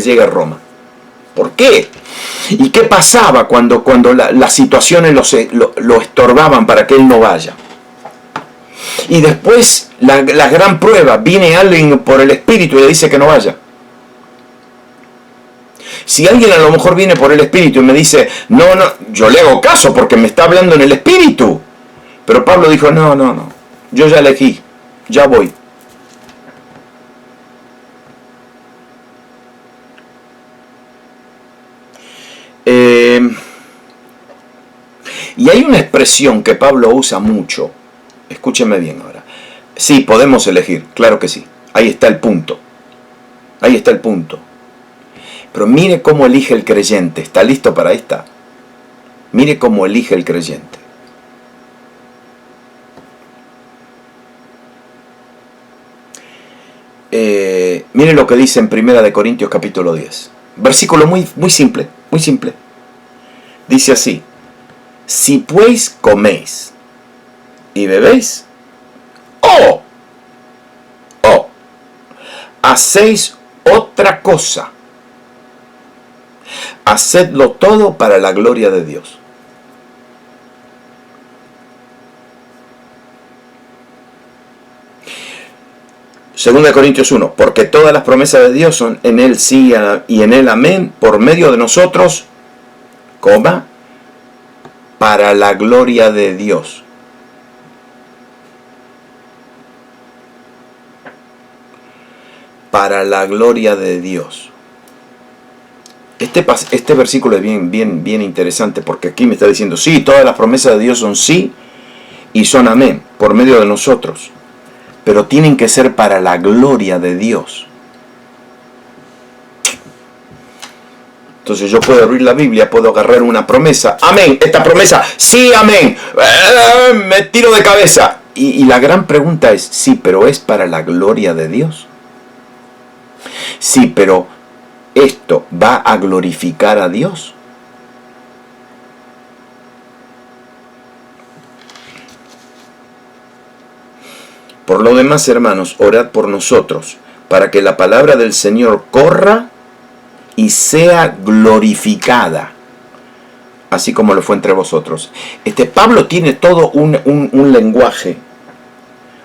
Speaker 1: llegue a Roma? ¿Por qué? ¿Y qué pasaba cuando las situaciones lo estorbaban para que él no vaya? Y después, la gran prueba, viene alguien por el Espíritu y le dice que no vaya. Si alguien a lo mejor viene por el Espíritu y me dice, no, yo le hago caso porque me está hablando en el Espíritu. Pero Pablo dijo, no, yo ya elegí, ya voy. Y hay una expresión que Pablo usa mucho. Escúcheme bien ahora. Sí, podemos elegir, claro que sí. Ahí está el punto. Ahí está el punto. Pero mire cómo elige el creyente. ¿Está listo para esta? Mire cómo elige el creyente. Mire lo que dice en 1 Corintios capítulo 10. Versículo muy simple, muy simple. Dice así: si pues coméis y bebéis, o hacéis otra cosa, hacedlo todo para la gloria de Dios. Segunda de Corintios 1, porque todas las promesas de Dios son en Él sí y en Él amén, por medio de nosotros, para la gloria de Dios. Para la gloria de Dios. Este versículo es bien interesante, porque aquí me está diciendo, sí, todas las promesas de Dios son sí y son amén, por medio de nosotros. Pero tienen que ser para la gloria de Dios. Entonces yo puedo abrir la Biblia, puedo agarrar una promesa. Amén, esta promesa, sí, amén. Me tiro de cabeza. Y la gran pregunta es, sí, pero ¿es para la gloria de Dios? Sí, pero ¿esto va a glorificar a Dios? Por lo demás, hermanos, orad por nosotros, para que la palabra del Señor corra y sea glorificada, así como lo fue entre vosotros. Pablo tiene todo un lenguaje.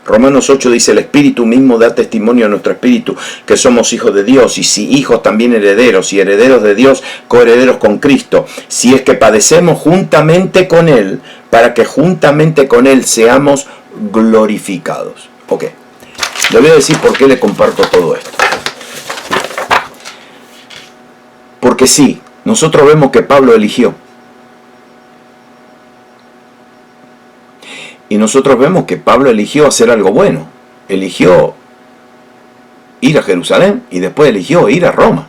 Speaker 1: Romanos 8 dice, el Espíritu mismo da testimonio a nuestro espíritu que somos hijos de Dios, y si hijos también herederos, y herederos de Dios, coherederos con Cristo, si es que padecemos juntamente con Él, para que juntamente con Él seamos glorificados. Ok, le voy a decir por qué le comparto todo esto. Porque sí, nosotros vemos que Pablo eligió. Y nosotros vemos que Pablo eligió hacer algo bueno. Eligió ir a Jerusalén y después eligió ir a Roma.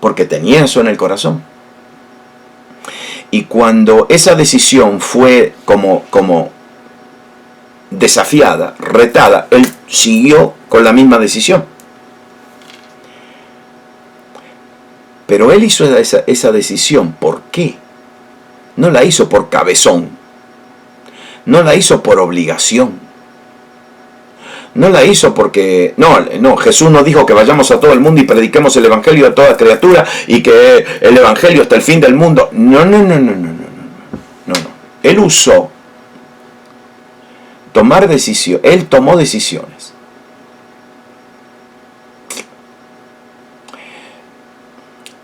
Speaker 1: Porque tenía eso en el corazón. Y cuando esa decisión fue como desafiada, retada, él siguió con la misma decisión. Pero él hizo esa decisión. ¿Por qué? No la hizo por cabezón. No la hizo por obligación. No la hizo porque... No, Jesús nos dijo que vayamos a todo el mundo y prediquemos el Evangelio a toda criatura y que el Evangelio hasta el fin del mundo. No. Él usó tomar decisión. Él tomó decisiones.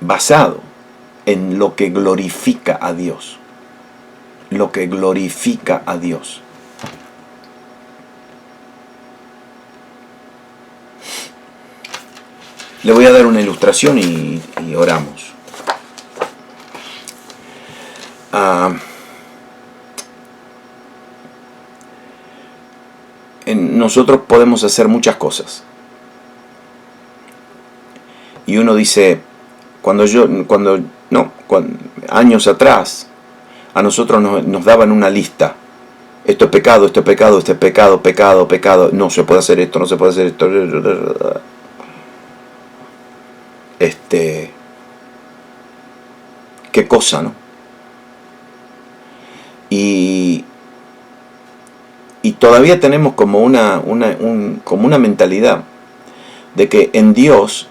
Speaker 1: Basado en lo que glorifica a Dios. Lo que glorifica a Dios. Le voy a dar una ilustración y oramos. Nosotros podemos hacer muchas cosas. Y uno dice, años atrás, a nosotros nos daban una lista. Esto es pecado, esto es pecado, esto es pecado, pecado. No se puede hacer esto, no se puede hacer esto. Qué cosa, ¿no? Y todavía tenemos como una mentalidad de que en Dios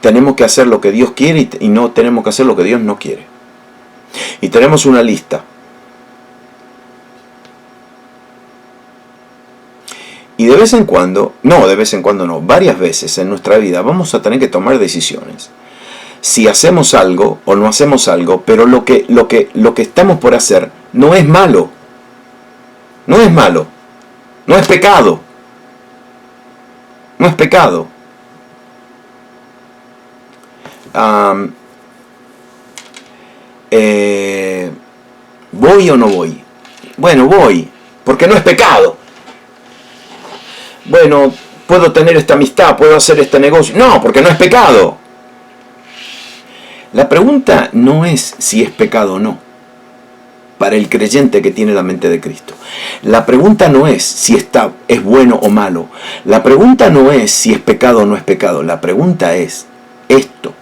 Speaker 1: tenemos que hacer lo que Dios quiere y no tenemos que hacer lo que Dios no quiere. Y tenemos una lista. Y de vez en cuando no, varias veces en nuestra vida vamos a tener que tomar decisiones. Si hacemos algo o no hacemos algo, pero lo que estamos por hacer no es malo. No es malo. No es pecado. No es pecado. ¿Voy o no voy? Bueno, voy, porque no es pecado. Bueno, puedo tener esta amistad, puedo hacer este negocio. No, porque no es pecado. La pregunta no es si es pecado o no, para el creyente que tiene la mente de Cristo. La pregunta no es si es bueno o malo. La pregunta no es si es pecado o no es pecado. La pregunta es, ¿esto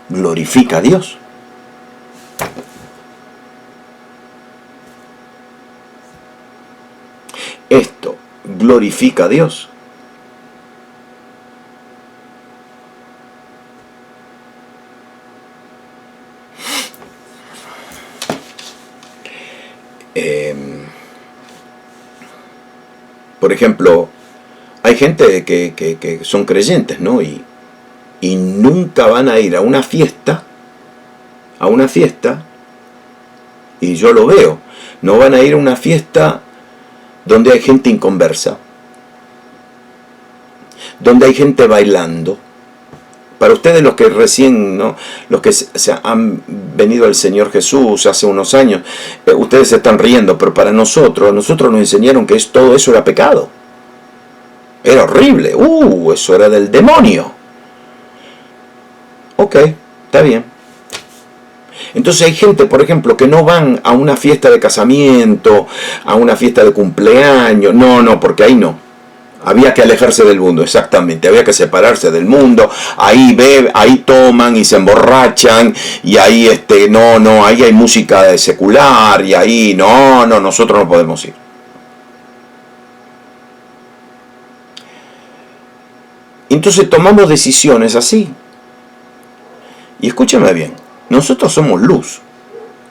Speaker 1: glorifica a Dios? ¿Esto glorifica a Dios? Por ejemplo, hay gente que son creyentes, ¿no? Y nunca van a ir a una fiesta, y yo lo veo, no van a ir a una fiesta donde hay gente inconversa, donde hay gente bailando. Para ustedes los que recién, ¿no?, los que se han venido al Señor Jesús hace unos años, ustedes se están riendo, pero para nosotros nos enseñaron que todo eso era pecado. Era horrible. Eso era del demonio. Ok, está bien. Entonces hay gente, por ejemplo, que no van a una fiesta de casamiento, a una fiesta de cumpleaños. No, porque ahí no. Había que alejarse del mundo, exactamente. Había que separarse del mundo. Ahí ahí toman y se emborrachan. Y ahí, ahí hay música secular. Y ahí, no, nosotros no podemos ir. Entonces tomamos decisiones así. Y escúchame bien, nosotros somos luz.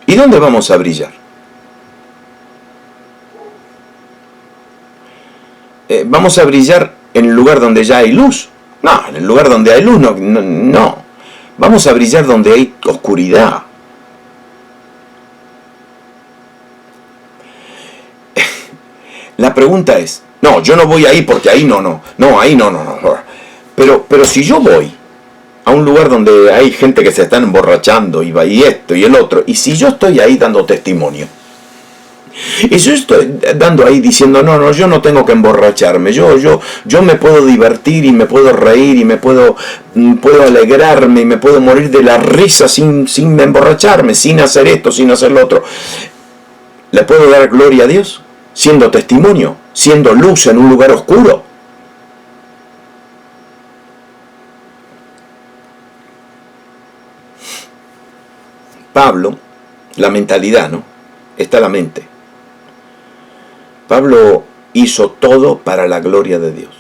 Speaker 1: ¿Y dónde vamos a brillar? ¿Vamos a brillar en el lugar donde ya hay luz? No, en el lugar donde hay luz no. Vamos a brillar donde hay oscuridad. La pregunta es, no, yo no voy ahí porque ahí no. Pero si yo voy a un lugar donde hay gente que se está emborrachando y esto y el otro, y si yo estoy ahí dando testimonio, y yo estoy dando ahí diciendo, no, yo no tengo que emborracharme, yo me puedo divertir y me puedo reír y puedo alegrarme y me puedo morir de la risa sin emborracharme, sin hacer esto, sin hacer lo otro, ¿le puedo dar gloria a Dios? Siendo testimonio, siendo luz en un lugar oscuro. Pablo, la mentalidad, ¿no? Está la mente. Pablo hizo todo para la gloria de Dios.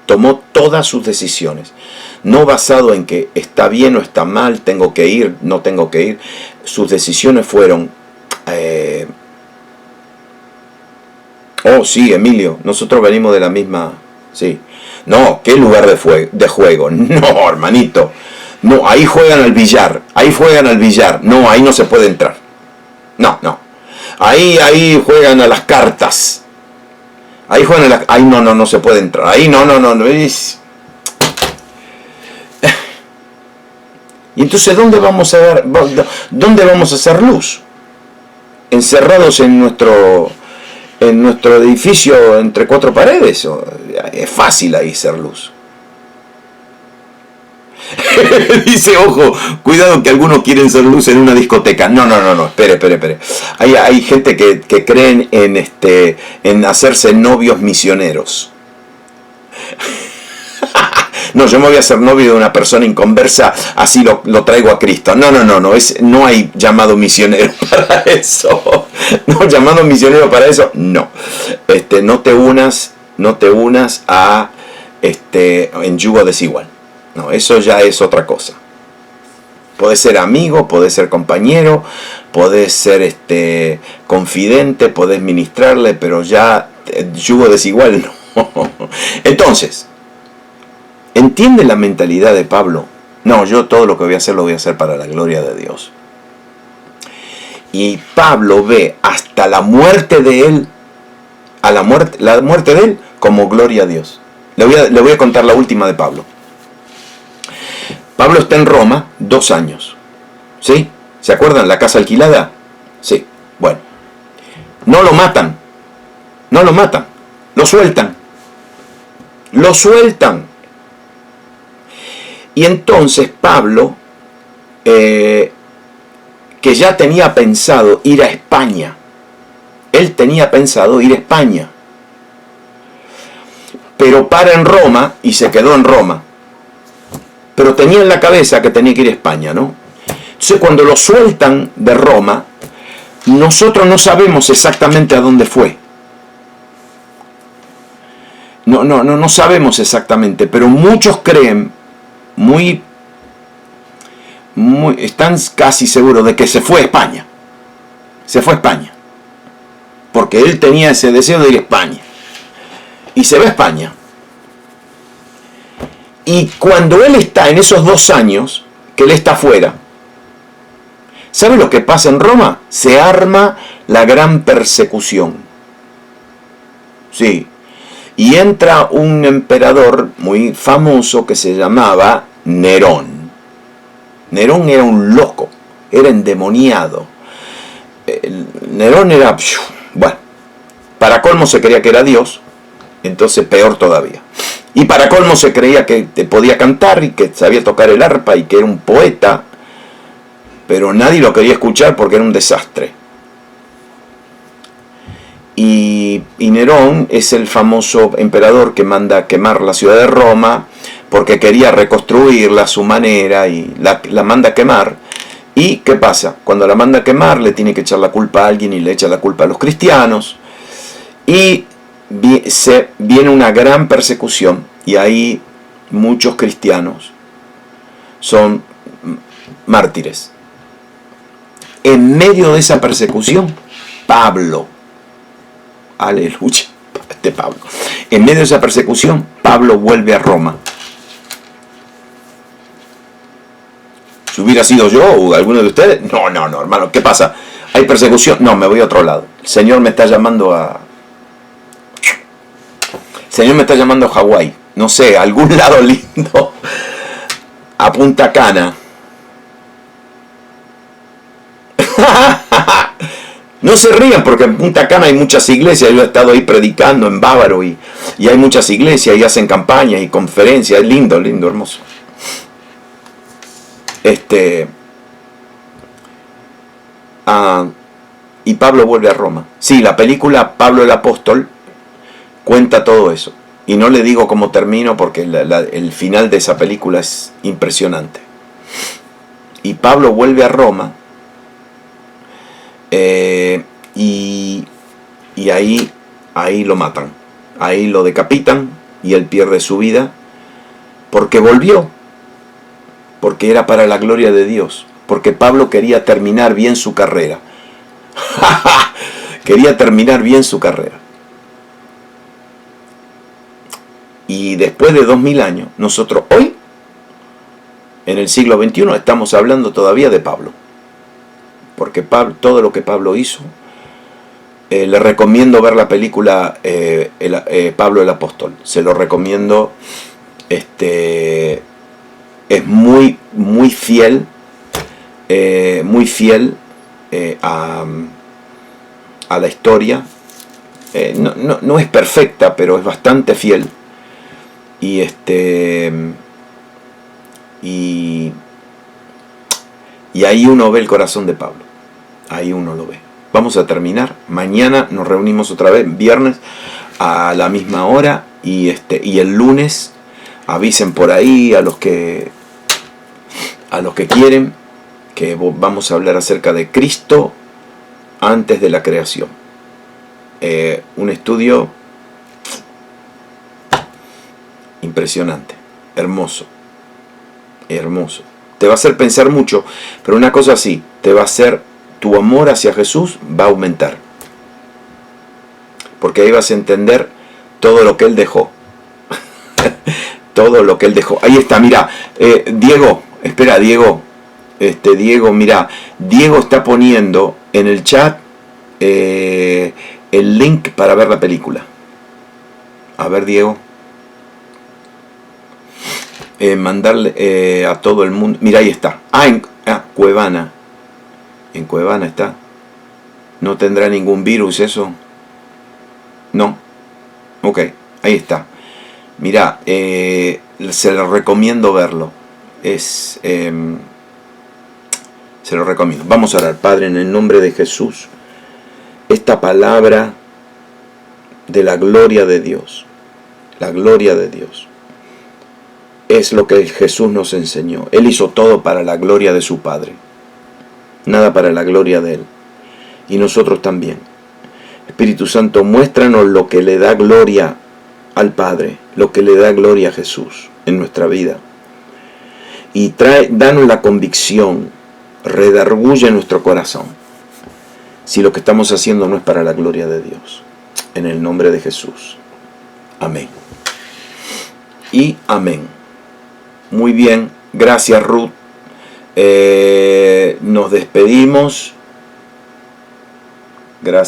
Speaker 1: Tomó todas sus decisiones, no basado en que está bien o está mal, tengo que ir, no tengo que ir. Sus decisiones fueron, oh sí, Emilio, nosotros venimos de la misma, sí. No, ¿qué lugar de juego? No, hermanito. No, ahí juegan al billar. No, ahí no se puede entrar. No. Ahí juegan a las cartas. Ahí no se puede entrar. Ahí no. Y entonces, ¿dónde vamos a hacer luz? ¿Encerrados en nuestro edificio entre cuatro paredes? Es fácil ahí ser luz. Dice, ojo, cuidado que algunos quieren ser luz en una discoteca. No, espere. Hay gente que creen en hacerse novios misioneros. No, yo me voy a hacer novio de una persona inconversa, así lo traigo a Cristo. No hay llamado misionero para eso. No, llamado misionero para eso, no. No te unas a en yugo desigual. No, eso ya es otra cosa. Podés ser amigo, podés ser compañero, podés ser confidente, podés ministrarle, pero ya yugo desigual no. Entonces, ¿entiende la mentalidad de Pablo? No, yo todo lo que voy a hacer lo voy a hacer para la gloria de Dios. Y Pablo ve hasta la muerte de él, la muerte de él como gloria a Dios. Le voy a contar la última de Pablo. Pablo está en Roma 2 años. ¿Sí? ¿Se acuerdan? ¿La casa alquilada? Sí. Bueno. No lo matan. Lo sueltan. Y entonces Pablo, que ya tenía pensado ir a España. Él tenía pensado ir a España. Pero para en Roma y se quedó en Roma. Pero tenía en la cabeza que tenía que ir a España, ¿no? Entonces cuando lo sueltan de Roma, nosotros no sabemos exactamente a dónde fue. No sabemos exactamente, pero muchos creen, están casi seguros de que se fue a España. Porque él tenía ese deseo de ir a España. Y se va a España. Y cuando él está en esos 2 años, que él está afuera, ¿sabe lo que pasa en Roma? Se arma la gran persecución. Sí. Y entra un emperador muy famoso que se llamaba Nerón. Nerón era un loco, era endemoniado. Nerón era, bueno, para colmo se creía que era Dios, entonces peor todavía. Y para colmo se creía que podía cantar y que sabía tocar el arpa y que era un poeta, pero nadie lo quería escuchar porque era un desastre. Y Nerón es el famoso emperador que manda a quemar la ciudad de Roma porque quería reconstruirla a su manera y la manda a quemar. ¿Y qué pasa? Cuando la manda a quemar le tiene que echar la culpa a alguien y le echa la culpa a los cristianos. Y viene una gran persecución Y ahí muchos cristianos son mártires. En medio de esa persecución, Pablo, aleluya, Pablo, en medio de esa persecución, Pablo vuelve a Roma. Si hubiera sido yo o alguno de ustedes, no, hermano, ¿qué pasa? ¿Hay persecución? No, me voy a otro lado. El Señor me está llamando a Hawái, no sé, a algún lado lindo, a Punta Cana. No se rían porque en Punta Cana hay muchas iglesias. Yo he estado ahí predicando en Bávaro y hay muchas iglesias y hacen campañas y conferencias. Es lindo, hermoso. Y Pablo vuelve a Roma. Sí, la película Pablo el Apóstol cuenta todo eso. Y no le digo cómo termino porque el final de esa película es impresionante. Y Pablo vuelve a Roma. Y ahí lo matan, ahí lo decapitan y él pierde su vida porque volvió, porque era para la gloria de Dios, porque Pablo quería terminar bien su carrera. Quería terminar bien su carrera. Y después de 2000 años, nosotros hoy, en el siglo XXI, estamos hablando todavía de Pablo. Porque todo lo que Pablo hizo, le recomiendo ver la película Pablo el Apóstol. Se lo recomiendo. Es muy fiel, a la historia. No es perfecta, pero es bastante fiel. Y ahí uno ve el corazón de Pablo. Ahí uno lo ve. Vamos a terminar. Mañana nos reunimos otra vez, viernes, a la misma hora. Y el lunes avisen por ahí a los que quieren que vamos a hablar acerca de Cristo antes de la creación. Un estudio impresionante, hermoso. Te va a hacer pensar mucho, pero una cosa sí, te va a hacer, tu amor hacia Jesús va a aumentar. Porque ahí vas a entender todo lo que Él dejó. Todo lo que Él dejó. Ahí está, mira, Diego, espera, Diego, mira, Diego está poniendo en el chat el link para ver la película. A ver, Diego. Mandarle a todo el mundo. Mira, ahí está. Cuevana. En Cuevana está. ¿No tendrá ningún virus eso? No. Ok, ahí está. Mira, se lo recomiendo verlo. Se lo recomiendo. Vamos a orar. Padre, en el nombre de Jesús, esta palabra de la gloria de Dios. La gloria de Dios. Es lo que Jesús nos enseñó. Él hizo todo para la gloria de su Padre. Nada para la gloria de Él. Y nosotros también. Espíritu Santo, muéstranos lo que le da gloria al Padre, lo que le da gloria a Jesús en nuestra vida. Y danos la convicción, redarguye nuestro corazón, si lo que estamos haciendo no es para la gloria de Dios. En el nombre de Jesús. Amén. Y amén. Muy bien, gracias Ruth. Nos despedimos. Gracias.